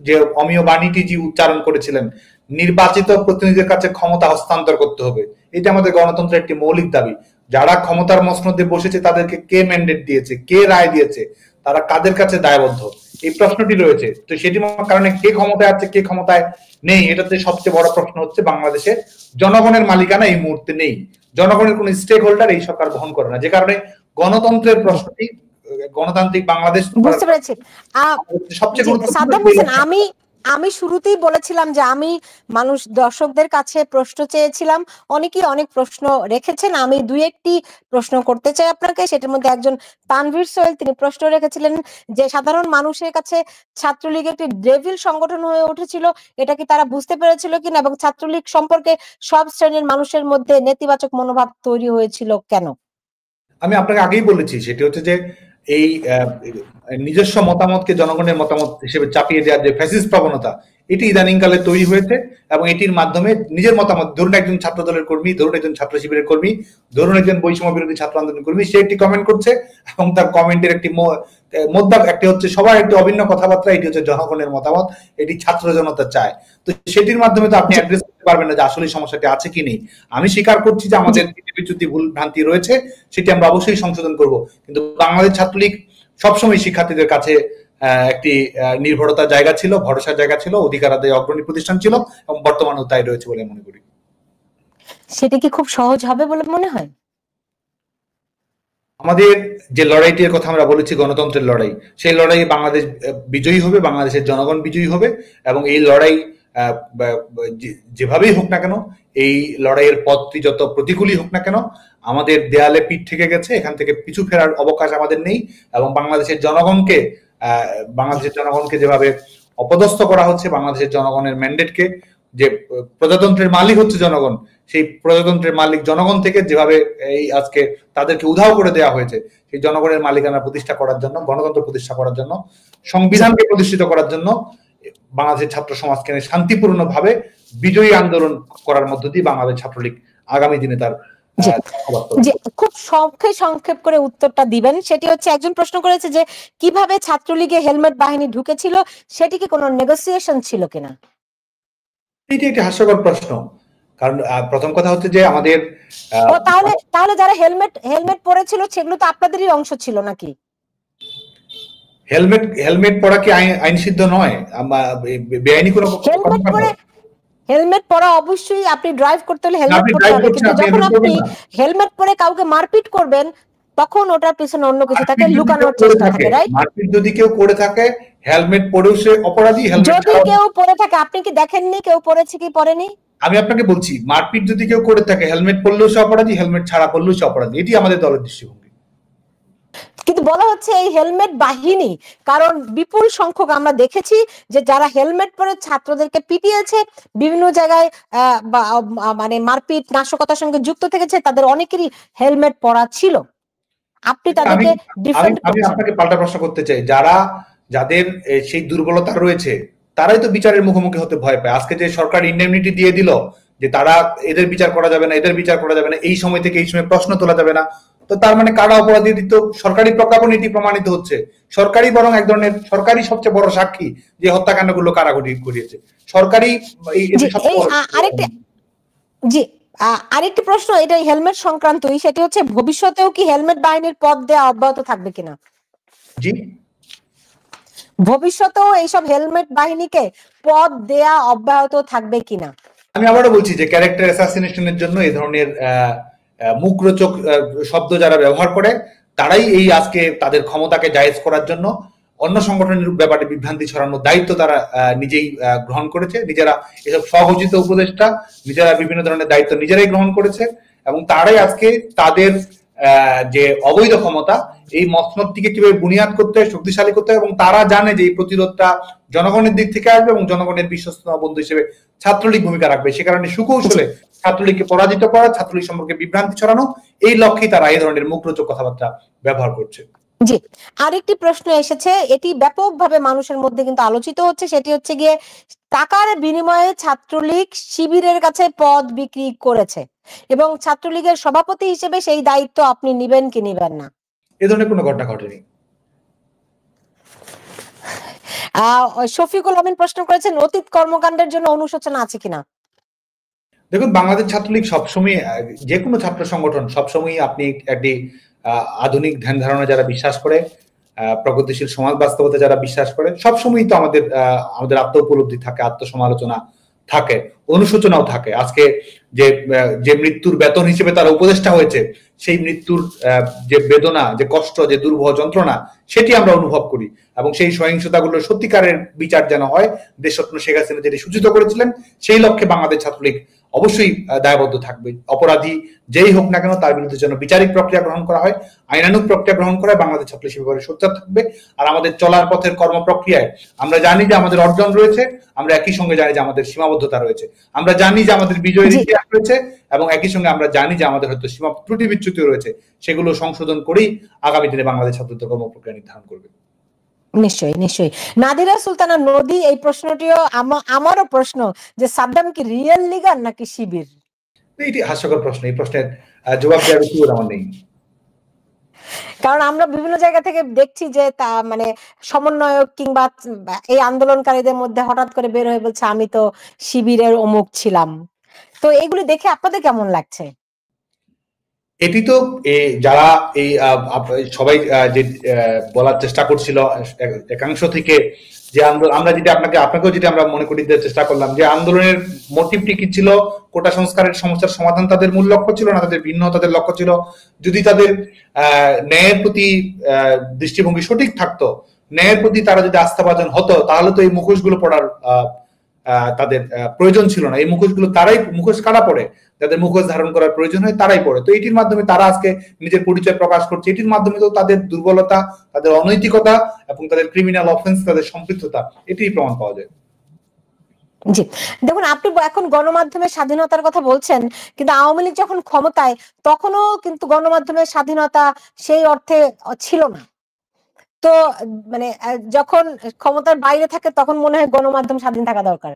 যে অমীয় বাণীটি যে উচ্চারণ করেছিলেন, নির্বাচিত প্রতিনিধিদের কাছে ক্ষমতা হস্তান্তর করতে হবে, এটা আমাদের গণতন্ত্রের একটি মৌলিক দাবি। যারা ক্ষমতার মসনদে বসেছে তাদেরকে কে ম্যান্ডেট দিয়েছে, কে রায় দিয়েছে, তারা কাদের কাছে দায়বদ্ধ, এই প্রশ্নটি রয়েছে। তো সেটি কারণে কে ক্ষমতায় আছে, কে ক্ষমতায় নেই, এটাতে সবচেয়ে বড় প্রশ্ন হচ্ছে বাংলাদেশে জনগণের মালিকানা এই মুহূর্তে নেই। জনগণের কোন স্টেক হোল্ডার এই সরকার বহন করে না, যে কারণে গণতন্ত্রের প্রশ্নটি, গণতান্ত্রিক বাংলাদেশ বুঝতে পেরেছি। সবচেয়ে গুরুত্বপূর্ণ। সাদ্দাম হোসেন, আমি শুরুতেই বলেছিলাম যে আমি দর্শকদের কাছে প্রশ্ন চেয়েছিলাম, অনেকেই অনেক প্রশ্ন রেখেছেন, আমি দুই একটি প্রশ্ন করতে চাই আপনাকে। সেটার মধ্যে একজন তানভীর সোহেল, তিনি প্রশ্ন রেখেছিলেন যে সাধারণ মানুষের কাছে ছাত্রলীগ একটি ডেভিল সংগঠন হয়ে উঠেছিল, এটা কি তারা বুঝতে পেরেছিল কিনা, এবং ছাত্রলীগ সম্পর্কে সব শ্রেণীর মানুষের মধ্যে নেতিবাচক মনোভাব তৈরি হয়েছিল কেন? আমি আপনাকে আগেই বলেছি, সেটি হচ্ছে যে এই নিজস্ব মতামতকে জনগণের মতামত হিসেবে চাপিয়ে দেওয়ার যে ফ্যাসিস্ট প্রবণতা, এটি ইদানিংকালে তৈরি হয়েছে, এবং এটির মাধ্যমে নিজের মতামত, ধরুন একজন ছাত্র দলের কর্মী, ধরুন একজন ছাত্র শিবিরের কর্মী, ধরুন একজন বৈষম্য বিরোধী ছাত্র আন্দোলন কর্মী, সে একটি কমেন্ট করছে, এবং তার কমেন্টের একটি মোদ্দা একটি হচ্ছে সবার একটি অভিন্ন কথাবার্তা, এটি হচ্ছে জনগণের মতামত, এটি ছাত্র জনতা চায়। তো সেটির মাধ্যমে তো আপনি অ্যাড্রেস করতে পারবেন না যে আসলে সমস্যাটি আছে কি নেই। আমি স্বীকার করছি যে আমাদের যদি ভুল ভ্রান্তি রয়েছে, সেটি আমরা অবশ্যই সংশোধন করব, কিন্তু বাংলাদেশ ছাত্রলীগ সবসময় শিক্ষার্থীদের কাছে একটি নির্ভরতার জায়গা ছিল, ভরসার জায়গা ছিল, অধিকার আদায় অগ্রণী প্রতিষ্ঠান ছিল, এবং বর্তমানেও তাই রয়েছে বলে মনে করি। সেটা কি খুব সহজ হবে বলে মনে হয়? আমাদের যে লড়াইটির কথা আমরা বলেছি, গণতন্ত্রের লড়াই, সেই লড়াইয়ে বাংলাদেশ বিজয়ী হবে, বাংলাদেশের জনগণ বিজয়ী হবে, এবং এই লড়াই যেভাবেই হোক না কেন, এই লড়াইয়ের পথটি যত প্রতিকূলই হোক না কেন, আমাদের দেয়ালে পিঠ থেকে গেছে, এখান থেকে পিছু ফেরার অবকাশ আমাদের নেই। এবং বাংলাদেশের জনগণকে যেভাবে অপদস্থ করা হচ্ছে, বাংলাদেশের জনগণের ম্যান্ডেটকে, যে প্রজাতন্ত্রের মালিক হচ্ছে জনগণ, সেই প্রজাতন্ত্রের মালিক জনগণ থেকে যেভাবে এই আজকে তাদেরকে উধাও করে দেওয়া হয়েছে, সেই জনগণের মালিকানা প্রতিষ্ঠা করার জন্য, গণতন্ত্র প্রতিষ্ঠা করার জন্য, সংবিধানকে প্রতিষ্ঠিত করার জন্য বাংলাদেশের ছাত্র সমাজকে শান্তিপূর্ণভাবে বিজয়ী আন্দোলন করার মধ্য দিয়ে বাংলাদেশ ছাত্রলীগ আগামী দিনে তার জি জি, খুব সংক্ষেপ করে উত্তরটা দিবেন। সেটি হচ্ছে, একজন প্রশ্ন করেছে যে কিভাবে ছাত্রলীগে হেলমেট বাহিনী ঢুকেছিল, সেটি কি কোনো নেগোসিয়েশন ছিল কিনা? এটি একটি হাস্যকর প্রশ্ন। কারণ প্রথম কথা হচ্ছে যে আমাদের ও তাহলে তাহলে যারা হেলমেট পরেছিল সেগুলো তো আপনাদেরই অংশ ছিল নাকি? হেলমেট হেলমেট পরা কি আইন সিদ্ধ নয়? বেআইনি কোনো হেলমেট কর্মকাণ্ড? পরে হেলমেট পরা অবশ্যই, আপনি ড্রাইভ করতে হলে না, হেলমেট আপনি পরতে ড্রাইভ হবে, করছেন, কিন্তু আপনি যখন হেলমেট আপনি পরবেন না। হেলমেট পরে কাউকে মারপিট করবেন তখন ওটার পিছনে অন্য কিছু থাকে, মারপিট যদি কেউ লুকানোর করে চেষ্টা থাকে, থাকে, রাইট? মারপিট যদি কেউ করে থাকে, হেলমেট পরেও সে অপরাধী, হেলমেট যদি ছাড়াও। কেউ পরে থাকে, আপনি কি দেখেননি কেউ পরেছে কি পরেনি? আমি আপনাকে বলছি, মারপিট যদি কেউ করে থাকে, হেলমেট পরলেও সে অপরাধী, হেলমেট ছাড়া পরলেও সে অপরাধী। এটি আমাদের দলের দৃষ্টিভঙ্গি। কিন্তু বলা হচ্ছে এই হেলমেট বাহিনী, কারণ বিপুল সংখ্যক আমরা দেখেছি যে যারা হেলমেট পরে ছাত্রদেরকে পিটিয়েছে, বিভিন্ন জায়গায় মানে মারপিট নাশকতার সঙ্গে যুক্ত থেকেছে, তাদের অনেকেরই হেলমেট পরা ছিল। আপনি আমি তাদেরকে আমি ডিফেন্ড আমি করছেন। আপনাকে পাল্টা প্রশ্ন করতে চাই, যাদের সেই দুর্বলতা রয়েছে, তারাই তো বিচারের মুখোমুখি হতে ভয় পায়। আজকে যে সরকার ইন্ডেমনিটি দিয়ে দিল, যে তারা এদের বিচার করা যাবে না, এদের বিচার করা যাবে না, এই সময় থেকে এই সময় প্রশ্ন তোলা যাবে না, তো তার মানে কারা অপরাধী? তো সরকারি প্রজ্ঞাপন এটি প্রমাণিত হচ্ছে। সরকারি বরং এক ধরনের সরকারি সবচেয়ে বড় সাক্ষী যে হত্যাকাণ্ডগুলো কারা ঘটিয়েছে। সরকারি জি, এটি সবচেয়ে এই বড়। আরেকটা, জি, আরেকটি প্রশ্ন, এটা হেলমেট সংক্রান্তই, সেটি হচ্ছে ভবিষ্যতেও কি হেলমেট বাহিনীর পদ দেওয়া অব্যাহত থাকবে কিনা? জি, ভবিষ্যতেও এইসব হেলমেট বাহিনীকে পদ দেয়া অব্যাহত থাকবে কিনা? আমি আবারও বলছি যে ক্যারেক্টার অ্যাসাসিনেশনের জন্য এই ধরনের মুখরোচক শব্দ যারা ব্যবহার করে, তারাই এই আজকে তাদের ক্ষমতাকে জায়েজ করার জন্য অন্য সংগঠনের ব্যাপারে বিভ্রান্তি ছড়ানোর দায়িত্ব তারা নিজেই গ্রহণ করেছে। নিজেরা এসব স্বঘোষিত উপদেষ্টা, নিজেরা বিভিন্ন ধরনের দায়িত্ব নিজেরাই গ্রহণ করেছে, এবং তারাই আজকে তাদের যে অবৈধ ক্ষমতা, এই মসনদটিকে কিভাবে বুনিয়াদ করতে হয়, শক্তিশালী করতে হয়, এবং তারা জানে যে এই প্রতিরোধটা জনগণের দিক থেকে আসবে এবং জনগণের বিশ্বস্ত বন্ধু হিসেবে ছাত্রলীগ ভূমিকা রাখবে। সে কারণে সুকৌশলে ছাত্রলীগকে পরাজিত করা, ছাত্রলীগ সম্পর্কে বিভ্রান্তি ছড়ানো, এই লক্ষ্যে তারা এই ধরনের মুখরোচক কথাবার্তা ব্যবহার করছে। জি, আরেকটি প্রশ্ন এসেছে, এটি ব্যাপকভাবে মানুষের মধ্যে কিন্তু আলোচিত হচ্ছে, সেটি হচ্ছে গিয়ে টাকার বিনিময়ে ছাত্রলীগ শিবিরের কাছে পদ বিক্রি করেছে, এবং ছাত্রলীগের সভাপতি হিসেবে সেই দায়িত্ব আপনি নিবেন কি নিবেন না? এ ধরনের কোনো ঘটনা ঘটেনি। শফিকুল আমিন প্রশ্ন করেছেন, অতীত কর্মকাণ্ডের জন্য অনুশোচনা আছে কিনা? দেখুন, বাংলাদেশ ছাত্রলীগ সবসময়, যে কোনো ছাত্র সংগঠন সবসময়, আপনি একটি আধুনিক ধ্যান ধারণা যারা বিশ্বাস করে, প্রগতিশীল সমাজ বাস্তবতা যারা বিশ্বাস করে, সবসময়ই তো আমাদের আত্ম উপলব্ধি থাকে, আত্মসমালোচনা থাকে, অনুশোচনাও থাকে। আজকে যে যে মৃত্যুর বেতন হিসেবে তারা উপদেষ্টা হয়েছে, সেই মৃত্যুর যে বেদনা, যে কষ্ট, যে দুর্বহ যন্ত্রণা, সেটি আমরা অনুভব করি, এবং সেই সহিংসতাগুলো সত্যিকারের বিচার যেন হয়, দেশরত্ন শেখ হাসিনা যেটি সূচিত করেছিলেন, সেই লক্ষ্যে বাংলাদেশ ছাত্রলীগ অবশ্যই দায়বদ্ধ থাকবে। অপরাধী যেই হোক না কেন, তার বিরুদ্ধে যেন বিচারিক প্রক্রিয়া গ্রহণ করা হয়, আইনানুগ প্রক্রিয়া গ্রহণ করা হয়, বাংলাদেশ ছাত্রলীগ সেভাবে সোচ্চার থাকবে। আর আমাদের চলার পথের কর্মপ্রক্রিয়ায় আমরা জানি যে আমাদের অর্জন রয়েছে, আমরা একই সঙ্গে জানি যে আমাদের সীমাবদ্ধতা রয়েছে, আমরা জানি যে আমাদের বিজয়ের ইতিহাস রয়েছে, এবং একই সঙ্গে আমরা জানি যে আমাদের হয়তো সীমা ত্রুটি বিচ্যুতি রয়েছে, সেগুলো সংশোধন করেই আগামী দিনে বাংলাদেশ ছাত্রদের কর্মপ্রক্রিয়া নির্ধারণ করবে। নিশ্চয়ই নিশ্চয়ই। নাদিরা সুলতানা নদী, এই প্রশ্নটিও আমারও প্রশ্ন, যে সাদ্দাম কি রিয়েল লিগার নাকি শিবির? এটি হাস্যকর প্রশ্ন, এই প্রশ্নের জবাব দেওয়ার সুযোগ আমার নেই। কারণ আমরা বিভিন্ন জায়গা থেকে দেখছি যে তা মানে সমন্বয়ক কিংবা এই আন্দোলনকারীদের মধ্যে হঠাৎ করে বের হয়ে বলছে আমি তো শিবিরের অমুক ছিলাম। তো এগুলি দেখে আপনাদের কেমন লাগছে? এটি তো যারা এই সবাই যে বলার চেষ্টা করছিল একাংশ থেকে, যে আন্দোলন, আমরা যেটা আপনাকেও যেটা আমরা মনে করি দেওয়ার চেষ্টা করলাম, যে আন্দোলনের মোটিভটি কি ছিল, কোটা সংস্কারের সমস্যার সমাধান তাদের মূল লক্ষ্য ছিল না, তাদের ভিন্ন তাদের লক্ষ্য ছিল। যদি তাদের ন্যায়ের প্রতি দৃষ্টিভঙ্গি সঠিক থাকতো, ন্যায়ের প্রতি তারা যদি আস্থাভাজন হতো, তাহলে তো এই মুখোশগুলো পড়ার তাদের প্রয়োজন ছিল না। এই মুখোশগুলো মুখোশ কারা পড়ে, যাদের মুখোশ ধারণ করার প্রয়োজন হয় তারাই পড়ে। তো এটির মাধ্যমে তারা আজকে নিজের পরিচয় প্রকাশ করছে, এটির মাধ্যমে তো তাদের দুর্বলতা, তাদের অনৈতিকতা এবং তাদের ক্রিমিনাল অফেন্স, তাদের সম্পৃক্ততা, এটি প্রমাণ পাওয়া যায়। জি, দেখুন, আপনি এখন গণমাধ্যমের স্বাধীনতার কথা বলছেন, কিন্তু আওয়ামী লীগ যখন ক্ষমতায় তখনও কিন্তু গণমাধ্যমের স্বাধীনতা সেই অর্থে ছিল না। তো মানে যখন ক্ষমতার বাইরে থাকে তখন মনে হয় গণমাধ্যম স্বাধীন থাকা দরকার।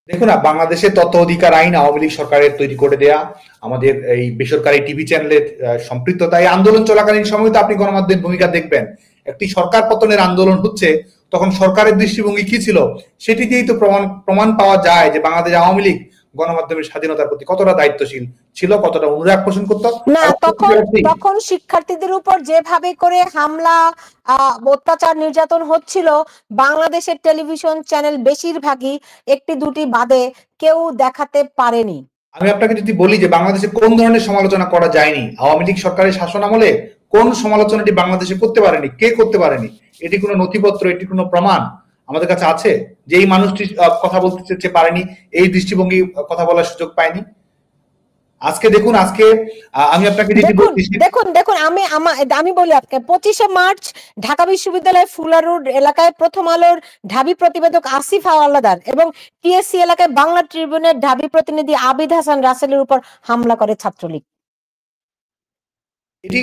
দেখুন না, বাংলাদেশের তথ্য অধিকার আইন আওয়ামী লীগ সরকারের তৈরি করে দেয়া, আমাদের এই বেসরকারি টিভি চ্যানেলের সম্পৃক্ততা, এই আন্দোলন চলাকালীন সময় তো আপনি গণমাধ্যমের ভূমিকা দেখবেন। একটি সরকার পতনের আন্দোলন হচ্ছে, তখন সরকারের দৃষ্টিভঙ্গি কি ছিল সেটি দিয়েই তো প্রমাণ পাওয়া যায় যে বাংলাদেশ আওয়ামী লীগ গণমাধ্যমের স্বাধীনতার প্রতি কতটা দায়িত্বশীল ছিল, কতটা অনুরাগ পোষণ করতো। না, তখন শিক্ষার্থীদের উপর যেভাবে করে হামলা, অত্যাচার, নির্যাতন হচ্ছিল, বাংলাদেশের টেলিভিশন চ্যানেল বেশিরভাগই একটি দুটি বাদে কেউ দেখাতে পারেনি। আমি আপনাকে যদি বলি যে বাংলাদেশে কোন ধরনের সমালোচনা করা যায়নি আওয়ামী লীগ সরকারের শাসন আমলে, কোন সমালোচনাটি বাংলাদেশে করতে পারেনি, কে করতে পারেনি, এটি কোনো নথিপত্র, এটি কোনো প্রমাণ আমাদের কাছে আছে যে এই মানুষটি কথা বলতে পারেনি, এই দৃষ্টিভঙ্গি কথা বলার সুযোগ পায়নি? আজকে দেখুন, আজকে আমি আপনাকে দেখুন আমি বলি আপনাকে, 25শে মার্চ ঢাকা বিশ্ববিদ্যালয় ফুলা রোড এলাকায় প্রথম আলোর ঢাবি প্রতিবেদক আসিফ হাওলাদার এবং টিএসসি এলাকায় বাংলা ট্রিবিউনের ঢাবি প্রতিনিধি আবিদ হাসান রাসেলের উপর হামলা করে ছাত্রলীগ। এটি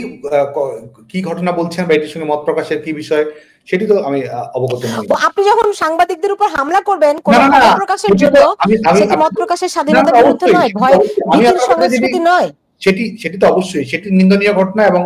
কি ঘটনা বলছেন বা এটির সঙ্গে মত প্রকাশের কি বিষয় সেটি তো আমি অবগত নই। আপনি যখন সাংবাদিকদের উপর হামলা করবেন কোন মত প্রকাশের জন্য, সেটি মত প্রকাশের স্বাধীনতার বিরুদ্ধে নয়, ভয় ভীতির সংস্কৃতি নয়। সেটি তো অবশ্যই সেটি নিন্দনীয় ঘটনা, এবং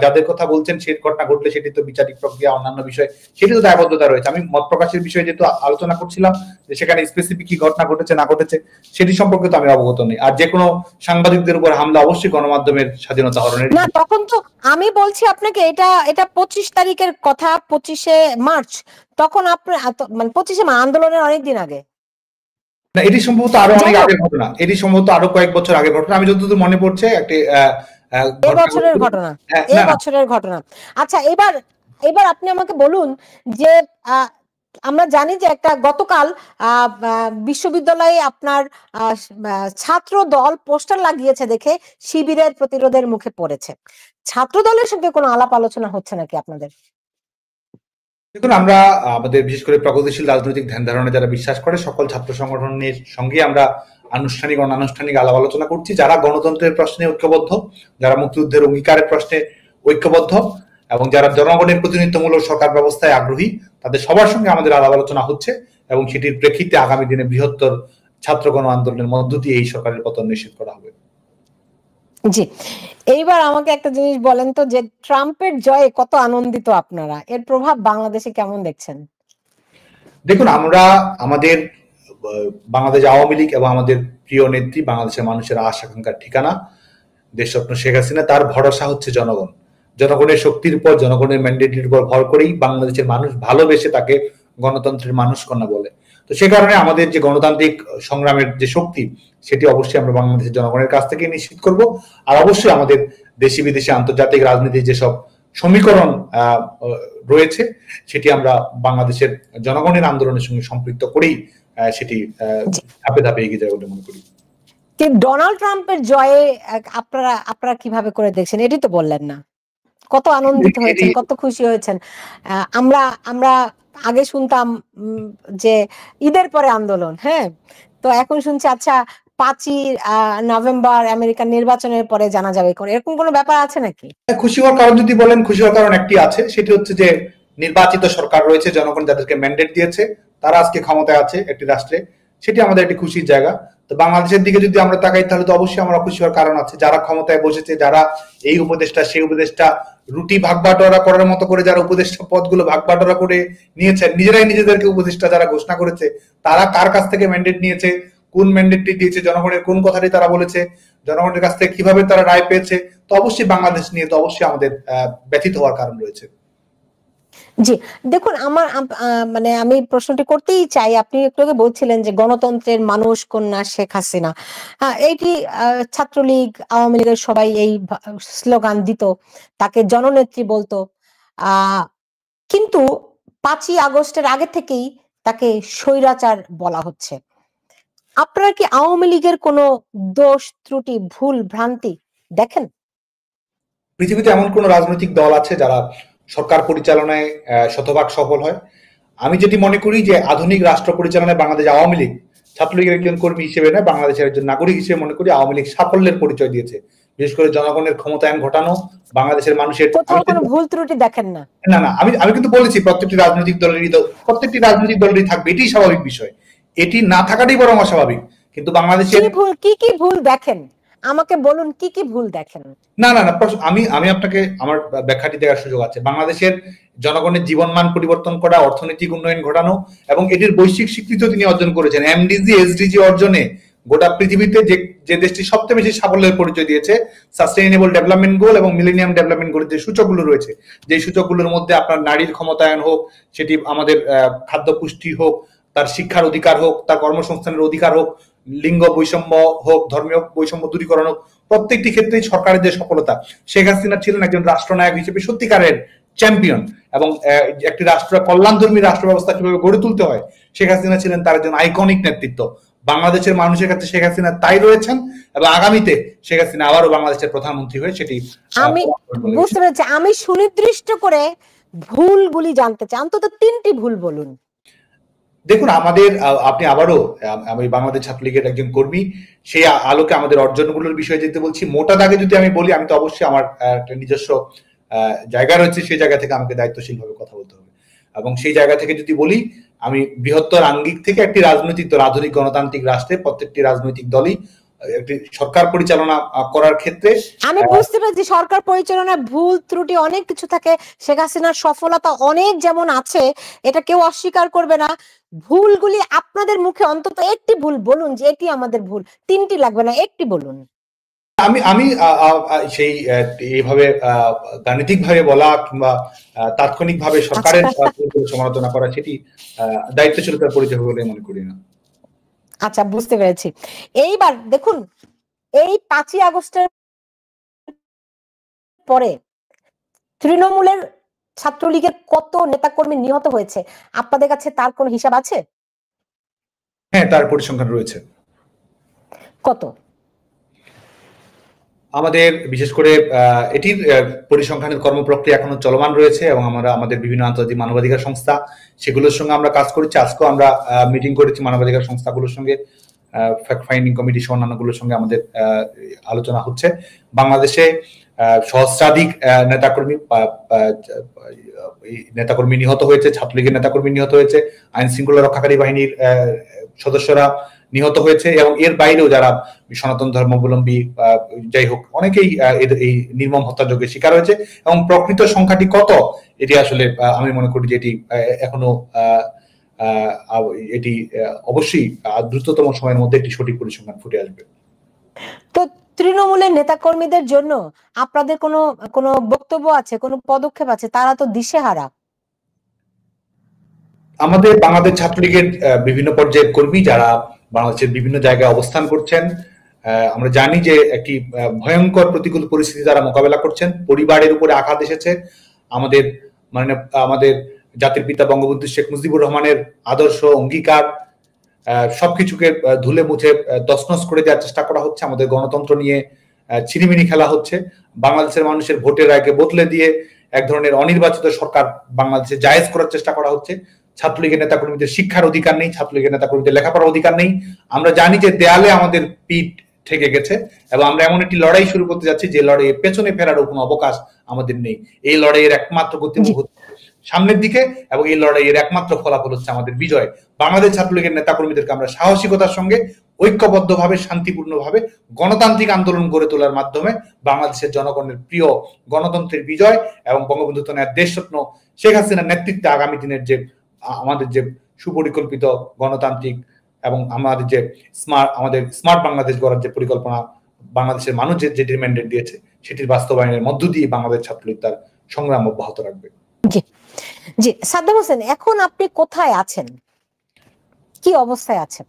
যাদের কথা বলছেন সেই ঘটনা ঘটলে সেটি তো বিচারিক প্রক্রিয়া, অন্যান্য বিষয় সেটি তো দায়বদ্ধতা রয়েছে। আমি মত প্রকাশের বিষয়ে যেহেতু আলোচনা করছিলাম যে সেখানে স্পেসিফিক কি ঘটনা ঘটেছে না ঘটেছে সেটি সম্পর্কে তো আমি অবগত নই। আর যে কোনো সাংবাদিকদের উপর হামলা অবশ্যই গণমাধ্যমের স্বাধীনতা হরণের। না, তখন তো আমি বলছি আপনাকে, এটা 25 তারিখের কথা, 25শে মার্চ, তখন আপনার মানে 25শে মার্চ আন্দোলনের অনেকদিন আগে। না, এটি সম্ভবত আরো অনেক আগের ঘটনা, এটি সম্ভবত আরো কয়েক বছর আগের ঘটনা। আমি যতদূর মনে পড়ছে একটি বছরের ঘটনা। আচ্ছা, এবার আপনি আমাকে বলুন যে আমরা জানি যে একটা গতকাল বিশ্ববিদ্যালয়ে আপনার ছাত্র দল পোস্টার লাগিয়েছে দেখে শিবিরের প্রতিরোধের মুখে পড়েছে। ছাত্র দলের সঙ্গে কোনো আলাপ আলোচনা হচ্ছে নাকি আপনাদের? দেখুন, আমরা আমাদের বিশেষ করে প্রগতিশীল রাজনৈতিক ধ্যান ধারণা যারা বিশ্বাস করে সকল ছাত্র সংগঠনের সঙ্গে আমরা আনুষ্ঠানিক অনানুষ্ঠানিক আলাপ আলোচনা করছি। যারা গণতন্ত্রের প্রশ্নে ঐক্যবদ্ধ, যারা মুক্তিযুদ্ধের অঙ্গীকারের প্রশ্নে ঐক্যবদ্ধ, এবং যারা জনগণের প্রতিনিধিত্বমূলক সরকার ব্যবস্থায় আগ্রহী, তাদের সবার সঙ্গে আমাদের আলাপ আলোচনা হচ্ছে, এবং সেটির প্রেক্ষিতে আগামী দিনে বৃহত্তর ছাত্র গণ আন্দোলনের মধ্য দিয়ে এই সরকারের পতন নিশ্চিত করা হবে। জি, এইবার আমাকে একটা জিনিস বলেন তো, যে ট্রাম্পের জয়ে কত আনন্দিত আপনারা, এর প্রভাব বাংলাদেশে কেমন দেখছেন? দেখুন, আমরা আমাদের বাংলাদেশ আওয়ামী লীগ এবং আমাদের প্রিয় নেত্রী, বাংলাদেশের মানুষের আশা আকাঙ্ক্ষার ঠিকানা দেশরত্ন শেখ হাসিনা, তার ভরসা হচ্ছে জনগণ। জনগণের শক্তির উপর, জনগণের ম্যান্ডেটের উপর ভর করেই বাংলাদেশের মানুষ ভালোবেসে তাকে গণতন্ত্রের মানুষ কন্যা বলে। তো সে কারণে আমাদের যে গণতান্ত্রিক সংগ্রামের যে শক্তি সেটি অবশ্যই আমরা বাংলাদেশের জনগণের কাছ থেকে নিশ্চিত করব। আর অবশ্যই আমাদের দেশি বিদেশি আন্তর্জাতিক রাজনীতির যেসব সমীকরণ রয়েছে সেটি আমরা বাংলাদেশের জনগণের আন্দোলনের সঙ্গে সম্পৃক্ত করেই সেটি ধাপে ধাপে এগিয়ে যায় বলে মনে করি। ডোনাল্ড ট্রাম্পের জয়ে আপনারা কিভাবে করে দেখছেন, এটি তো বললেন না। কত আনন্দিত হয়েছেন, কত খুশি হয়েছেন? আমরা আগে শুনতাম যে ঈদের পরে আন্দোলন, হ্যাঁ, তো এখন শুনছি আচ্ছা 5ই নভেম্বর আমেরিকান নির্বাচনের পরে জানা যাবে, এরকম কোনো ব্যাপার আছে নাকি? খুশি হওয়ার কারণ যদি বলেন, খুশি হওয়ার কারণ একটি আছে, সেটি হচ্ছে যে নির্বাচিত সরকার রয়েছে, জনগণ যাদেরকে ম্যান্ডেট দিয়েছে তারা আজকে ক্ষমতায় আছে একটি রাষ্ট্রে, সেটি আমাদের একটি খুশির জায়গা। তো বাংলাদেশের দিকে যদি আমরা তাকাই তাহলে তো অবশ্যই আমরা খুশি হওয়ার কারণ আছে। যারা ক্ষমতায় বসেছে, যারা এই উপদেষ্টা সেই উপদেষ্টা রুটি ভাগ বাটোয়ারা করার মতো করে যারা উপদেষ্টা পদগুলো ভাগ বাটোয়ারা করে নিয়েছেন, নিজেরাই নিজেদেরকে উপদেষ্টা যারা ঘোষণা করেছে, তারা কার কাছ থেকে ম্যান্ডেট নিয়েছে, কোন ম্যান্ডেটটি দিয়েছে, জনগণের কোন কথাটি তারা বলেছে, জনগণের কাছ থেকে কিভাবে তারা রায় পেয়েছে, তো অবশ্যই বাংলাদেশ নিয়ে তো অবশ্যই আমাদের ব্যথিত হওয়ার কারণ রয়েছে। জি, দেখুন, মানে আমি প্রশ্নটি করতেই চাই, আপনি একটু আগে বলছিলেন যে গণতন্ত্রের মানুষ কন্যা শেখ হাসিনা, এইটি ছাত্রলীগ আওয়ামী লীগের সবাই এই স্লোগান দিত, তাকে জননেত্রী বলতো, কিন্তু 5ই আগস্টের আগে থেকেই তাকে স্বৈরাচার বলা হচ্ছে। আপনারা কি আওয়ামী লীগের কোনো দোষ ত্রুটি ভুল ভ্রান্তি দেখেন? পৃথিবীতে এমন কোন রাজনৈতিক দল আছে যারা সরকার পরিচালনায় শতভাগ সফল হয়? আমি যেটি মনে করি যে আধুনিক রাষ্ট্র পরিচালনায় বাংলাদেশ আওয়ামী লীগ ছাত্রলীগের একজন কর্মী হিসেবে নয়, বাংলাদেশের একজন নাগরিক হিসেবে মনে করি আওয়ামী লীগ সাফল্যের পরিচয় দিয়েছে। বিশেষ করে জনগণের ক্ষমতায়ন ঘটানো, বাংলাদেশের মানুষের কোনো ভুল ত্রুটি দেখেন না? না, আমি কিন্তু বলেছি প্রত্যেকটি রাজনৈতিক দলেরই থাকবে, এটাই স্বাভাবিক বিষয়। এটি না থাকাটাই বরং অস্বাভাবিক। কিন্তু বাংলাদেশের কি ভুল দেখেন, আমাকে বলুন কি ভুল দেখেন। না না না, আমি আপনাকে আমার ব্যাখ্যাটি দেওয়ার সুযোগ আছে। বাংলাদেশের জনগণের জীবনমান পরিবর্তন করা, অর্থনৈতিক উন্নয়ন ঘটানো এবং এটির বৈশ্বিক স্বীকৃতি তিনি অর্জন করেছেন। এমডিজি এসডিজি অর্জনে গোটা পৃথিবীতে যে দেশটি সবচেয়ে বেশি সাফল্যের পরিচয় দিয়েছে, সাস্টেইনেবল ডেভেলপমেন্ট গোল এবং মিলেনিয়াম ডেভেলপমেন্ট গোলের যে সূচকগুলো রয়েছে, যে সূচকগুলোর মধ্যে আপনার নারীর ক্ষমতায়ন হোক, সেটি আমাদের খাদ্য পুষ্টি হোক, তার শিক্ষার অধিকার হোক, তার কর্মসংস্থানের অধিকার হোক, লিঙ্গ বৈষম্য হোক, ধর্মীয় বৈষম্য দূরীকরণ হোক, প্রত্যেকটি ক্ষেত্রেই সরকারের যে সফলতা, শেখ হাসিনা ছিলেন একজন রাষ্ট্রনায়ক হিসেবে সত্যিকারের চ্যাম্পিয়ন। এবং একটি কল্যাণধর্মী রাষ্ট্র ব্যবস্থা কিভাবে গড়ে তুলতে হয়, শেখ হাসিনা ছিলেন তার একজন আইকনিক নেতৃত্ব। বাংলাদেশের মানুষের কাছে শেখ হাসিনা তাই রয়েছেন এবং আগামীতে শেখ হাসিনা আবারও বাংলাদেশের প্রধানমন্ত্রী হয়ে সেটি আমি বুঝতে পেরেছি। আমি সুনির্দিষ্ট করে ভুলগুলি জানতে চাই, অন্তত 3টি ভুল বলুন। দেখুন, আপনি আবারও, আমি বাংলাদেশ ছাত্রলীগের একজন কর্মী, সেই আলোকে আমাদের অর্জনগুলোর বিষয়ে যেতে বলছি। মোটা দাগে যদি আমি বলি, আমি তো অবশ্যই আমার একটা নিজস্ব জায়গা রয়েছে, সেই জায়গা থেকে আমাকে দায়িত্বশীল ভাবে কথা বলতে হবে। এবং সেই জায়গা থেকে যদি বলি, আমি বৃহত্তর আঙ্গিক থেকে একটি রাজনৈতিক দল, আধুনিক গণতান্ত্রিক রাষ্ট্রে প্রত্যেকটি রাজনৈতিক দলই একটি সরকার পরিচালনা করার ক্ষেত্রে, আমি বুঝতে পারছি সরকার পরিচালনায় ভুল ত্রুটি অনেক কিছু থাকে, শেখ হাসিনার সফলতা অনেক যেমন আছে, এটা কেউ অস্বীকার করবে না। ভুলগুলি আপনাদের মুখে অন্তত একটি ভুল বলুন যে এটি আমাদের ভুল। 3টি লাগবে না, একটি বলুন। আমি সেই এইভাবে গাণিতিক ভাবে বলা কিংবা তাৎক্ষণিক ভাবে সরকারের সমালোচনা করা, সেটি দায়িত্বশীলতার পরিচয় বলে মনে করি না। আচ্ছা, বুঝতে পেরেছি। এইবার দেখুন, এই 5ই আগস্টের পরে তৃণমূলের ছাত্রলীগের কত নেতাকর্মী নিহত হয়েছে আপনাদের কাছে তার কোনো হিসাব আছে? হ্যাঁ, তার পরিসংখ্যান রয়েছে। কত? আমাদের বিশেষ করে এটির পরিসংখ্যানের কর্মপ্রক্রিয়া এখনো চলমান রয়েছে এবং আমরা আমাদের বিভিন্ন আন্তর্জাতিক মানবাধিকার সংস্থা, সেগুলোর সঙ্গে আমরা কাজ করেছি। আজকেও আমরা মিটিং করেছি মানবাধিকার সংস্থাগুলোর সঙ্গে, ফ্যাক্ট ফাইন্ডিং কমিটি সহ অন্যান্যগুলোর সঙ্গে আমাদের আলোচনা হচ্ছে। বাংলাদেশে সহস্রাধিক নেতাকর্মী নিহত হয়েছে, ছাত্রলীগের নেতাকর্মী নিহত হয়েছে, আইন শৃঙ্খলা রক্ষাকারী বাহিনীর সদস্যরা নিহত হয়েছে এবং এর বাইরেও যারা সনাতন ধর্মাবলম্বী যাই হোক, অনেকেই এই নির্মম হত্যাযজ্ঞের শিকার হয়েছে। এবং প্রকৃত সংখ্যাটি কত, এটি আসলে আমি মনে করি যে এটি এখনো এটি অবশ্যই দ্রুততম সময়ের মধ্যে একটি সঠিক পরিসংখ্যান ফুটে আসবে। তো তৃণমূলের নেতাকর্মীদের জন্য আপনাদের কোনো বক্তব্য আছে, কোনো পদক্ষেপ আছে? তারা তো দিশেহারা। আমাদের বাংলাদেশ ছাত্রলীগের বিভিন্ন পর্যায়ের কর্মী যারা বাংলাদেশের বিভিন্ন জায়গায় অবস্থান করছেন, আমরা জানি যে একটি ভয়ঙ্কর প্রতিকূল পরিস্থিতি তারা মোকাবেলা করছেন। পরিবারের উপরে আঘাত এসেছে। আমাদের জাতির পিতা বঙ্গবন্ধু শেখ মুজিবুর রহমানের আদর্শ, অঙ্গীকার সবকিছুকে ধুলে মুছে তছনছ করে দেওয়ার চেষ্টা করা হচ্ছে। আমাদের গণতন্ত্র নিয়ে ছিনিমিনি খেলা হচ্ছে। বাংলাদেশের মানুষের ভোটের রায়কে বদলে দিয়ে এক ধরনের অনির্বাচিত সরকার বাংলাদেশে জায়েজ করার চেষ্টা করা হচ্ছে। ছাত্রলীগের নেতাকর্মীদের শিক্ষার অধিকার নেই, ছাত্রলীগের নেতাকর্মীদের লেখাপড়ার অধিকার নেই। আমরা জানি যে দেয়ালে আমাদের পিঠ ঠেকে গেছে এবং আমরা এমন একটি লড়াই শুরু করতে যাচ্ছি যে লড়াইয়ে পেছনে ফেরারও কোনো অবকাশ আমাদের নেই। এই লড়াইয়ের একমাত্র গতিমুখ সামনের দিকে এবং এই লড়াইয়ের একমাত্র ফলাফল হচ্ছে আমাদের বিজয়। বাংলাদেশ ছাত্রলীগের নেতাকর্মীদেরকে আমরা সাহসিকতার সঙ্গে, ঐক্যবদ্ধভাবে, শান্তিপূর্ণভাবে গণতান্ত্রিক আন্দোলন গড়ে তোলার মাধ্যমে বাংলাদেশের জনগণের প্রিয় গণতন্ত্রের বিজয় এবং বঙ্গবন্ধু তনয়ের দেশরত্ন শেখ হাসিনার নেতৃত্বে আগামী দিনের যে আমাদের যে সুপরিকল্পিত গণতান্ত্রিক এবং আমাদের স্মার্ট বাংলাদেশ গড়ার যে পরিকল্পনা বাংলাদেশের মানুষ যেটি ম্যান্ডেট দিয়েছে, সেটির বাস্তবায়নের মধ্য দিয়ে বাংলাদেশ ছাত্রলীগ তার সংগ্রাম অব্যাহত রাখবে। জি জি, সাদ্দাম হোসেন, এখন আপনি কোথায় আছেন, কি অবস্থায় আছেন?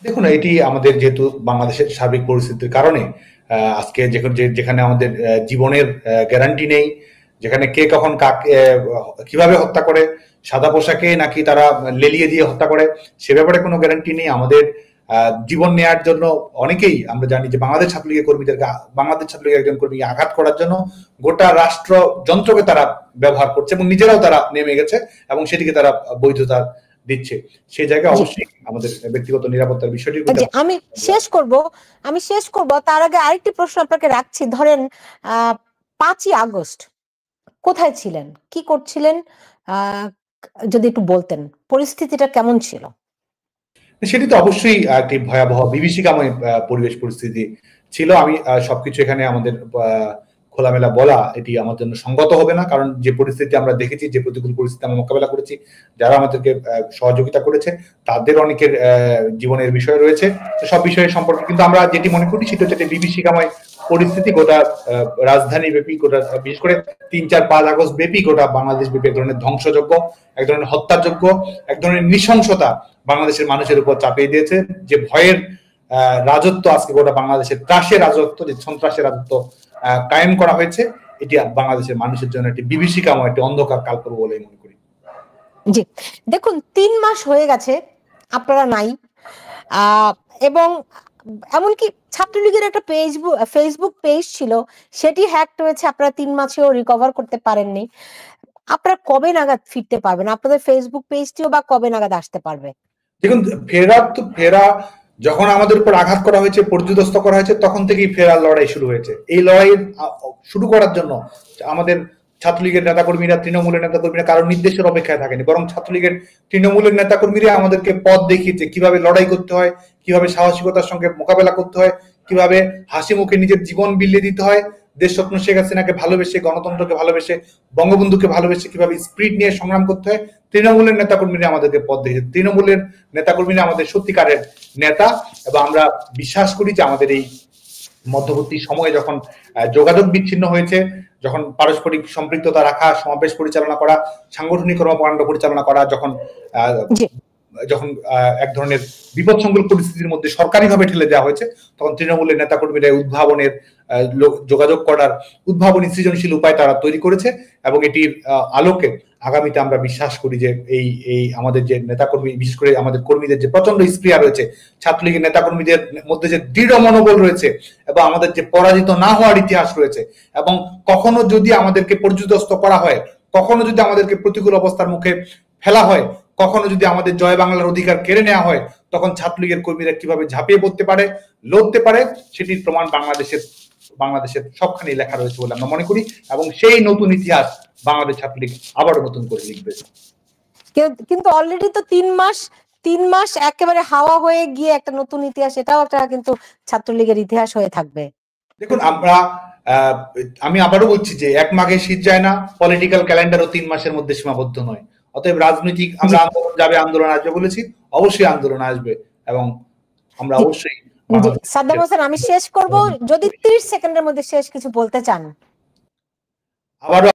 দেখুন, এটি আমাদের যেহেতু বাংলাদেশের সার্বিক পরিস্থিতির কারণে আজকে যেখানে আমাদের জীবনের গ্যারান্টি নেই, যেখানে কে কখন কিভাবে হত্যা করে, সাদা পোশাকে নাকি তারা লেলিয়ে দিয়ে হত্যা করে, সে ব্যাপারে কোনো গ্যারান্টি নেই। আমাদের জীবন নেয়ার জন্য অনেকেই, আমরা জানি যে বাংলাদেশ ছাত্রলীগের কর্মীদেরকে, বাংলাদেশ ছাত্রলীগের একজন কর্মীকে আঘাত করার জন্য গোটা রাষ্ট্র যন্ত্রকে তারা ব্যবহার করছে এবং নিজেরাও তারা নেমে গেছে এবং সেটিকে তারা বৈধতা দিচ্ছে। সেই জায়গায় অবশ্যই আমাদের ব্যক্তিগত নিরাপত্তার বিষয়টি। আমি শেষ করব তার আগে আরেকটি প্রশ্ন আপনাকে রাখছি। ধরেন 5ই আগস্ট কোথায় ছিলেন, কি করছিলেন, যদি একটু বলতেন পরিস্থিতিটা কেমন ছিল? সেটি তো অবশ্যই একটি ভয়াবহ বিভীষিকাময় পরিবেশ পরিস্থিতি ছিল। আমি সবকিছু এখানে আমাদের খোলামেলা বলা এটি আমার জন্য সঙ্গত হবে না, কারণ যে পরিস্থিতি আমরা দেখেছি, যে প্রতিকূল পরিস্থিতি আমরা মোকাবেলা করেছি, যারা আমাদেরকে সহযোগিতা করেছে তাদের অনেকের জীবনের বিষয় রয়েছে, সব বিষয়ের সম্পর্কে কিন্তু আমরা যেটি মনে করি সেটা হচ্ছে বিভীষিকাময় পরিস্থিতি গোটা রাজধানী ব্যাপী, গোটা বিশেষ করে 3-4-5 আগস্ট ব্যাপী গোটা বাংলাদেশ ব্যাপী এক ধরনের ধ্বংসযজ্ঞ, এক ধরনের হত্যাযজ্ঞ, এক ধরনের নৃশংসতা বাংলাদেশের মানুষের উপর চাপিয়ে দিয়েছে। যে ভয়ের রাজত্ব আজকে গোটা বাংলাদেশের ত্রাসের রাজত্ব, যে সন্ত্রাসের রাজত্ব কায়েম করা হয়েছে, এটি বাংলাদেশের মানুষের জন্য একটি বিভীষিকাময় একটি অন্ধকার কাল করবো বলে মনে করি। জি, দেখুন 3 মাস হয়ে গেছে আপনারা নাই, এবং এমনকি ছাত্রলীগের একটা ফেসবুক পেজ ছিল, সেটি হ্যাক হয়েছে, আপনারা 3 মাসেও রিকভার করতে পারেননি। আপনারা কবে নাগাদ ফিরতে পারবেন? আপনাদের ফেসবুক পেজটিও বা কবে নাগাদ আসতে পারবে? দেখুন, ফেরা যখন আমাদের উপর আঘাত করা হয়েছে, পর্যুদস্ত করা হয়েছে, তখন থেকেই ফেরার লড়াই শুরু হয়েছে। এই লড়াই শুরু করার জন্য আমাদের ছাত্রলীগের নেতাকর্মীরা, তৃণমূলের নেতাকর্মীরা কারো নির্দেশের অপেক্ষায় থাকেনি, বরং ছাত্রলীগের তৃণমূলের নেতাকর্মীরা আমাদেরকে পথ দেখিয়েছে কিভাবে লড়াই করতে হয়, কিভাবে সাহসিকতার সঙ্গে মোকাবেলা করতে হয়, কিভাবে হাসি মুখে নিজের জীবন বিলিয়ে দিতে হয়, দেশরত্ন শেখ হাসিনাকে ভালোবেসে, গণতন্ত্রকে ভালোবেসে, বঙ্গবন্ধুকে ভালোবেসে কিভাবে স্পিরিট নিয়ে সংগ্রাম করতে হয়, তৃণমূলের নেতাকর্মীরা আমাদেরকে পথ দেখিয়েছে। তৃণমূলের নেতাকর্মীরা আমাদের সত্যিকারের নেতা, এবং আমরা বিশ্বাস করি যে আমাদের এই মধ্যবর্তী সময়ে যখন যোগাযোগ বিচ্ছিন্ন হয়েছে, যখন পারস্পরিক সম্পৃক্ততা রাখা, সমাবেশ পরিচালনা করা, সাংগঠনিক কর্মকাণ্ড পরিচালনা করা, যখন এক ধরনের বিপদসংকুল পরিস্থিতির মধ্যে সরকারিভাবে ঠেলে দেওয়া হয়েছে, তখন তৃণমূলের নেতাকর্মীরা উদ্ভাবনের যোগাযোগ করার উদ্ভাবনী সৃজনশীল উপায় তারা তৈরি করেছে, এবং এটির আলোকে আগামীতে আমরা বিশ্বাস করি যে এই আমাদের যে নেতাকর্মী, বিশেষ করে আমাদের কর্মীদের যে প্রচন্ড স্প্রিয়া রয়েছে, ছাত্রলীগের নেতাকর্মীদের মধ্যে যে দৃঢ় মনোবল রয়েছে, এবং আমাদের যে পরাজিত না হওয়ার ইতিহাস রয়েছে, এবং কখনো যদি আমাদেরকে পর্যুদস্ত করা হয়, কখনো যদি আমাদেরকে প্রতিকূল অবস্থার মুখে ফেলা হয়, কখনো যদি আমাদের জয় বাংলার অধিকার কেড়ে নেওয়া হয়, তখন ছাত্রলীগের কর্মীরা কিভাবে ঝাঁপিয়ে পড়তে পারে, লড়তে পারে, সেটির প্রমাণ বাংলাদেশের সবখানে লেখা রয়েছে বলে আমরা মনে করি, এবং সেই নতুন ইতিহাস বাংলাদেশ ছাত্রলীগ আবারও নতুন করে লিখবে। কিন্তু অলরেডি তো 3 মাস একেবারে হাওয়া হয়ে গিয়ে একটা নতুন ইতিহাস, এটাও একটা কিন্তু ছাত্রলীগের ইতিহাস হয়ে থাকবে। দেখুন, আমি আবারও বলছি যে 1 মাঘে শীত যায় না, পলিটিক্যাল ক্যালেন্ডারও 3 মাসের মধ্যে সীমাবদ্ধ নয়। অতএব রাজনৈতিক আমরা আন্দোলন যাবে, আন্দোলন আসবে বলেছি, অবশ্যই আন্দোলন আসবে, এবং আমরা অবশ্যই। সাদ্দাম হোসেন, আমি শেষ করব, যদি 30 সেকেন্ডের মধ্যে শেষ কিছু বলতে চান। আবারও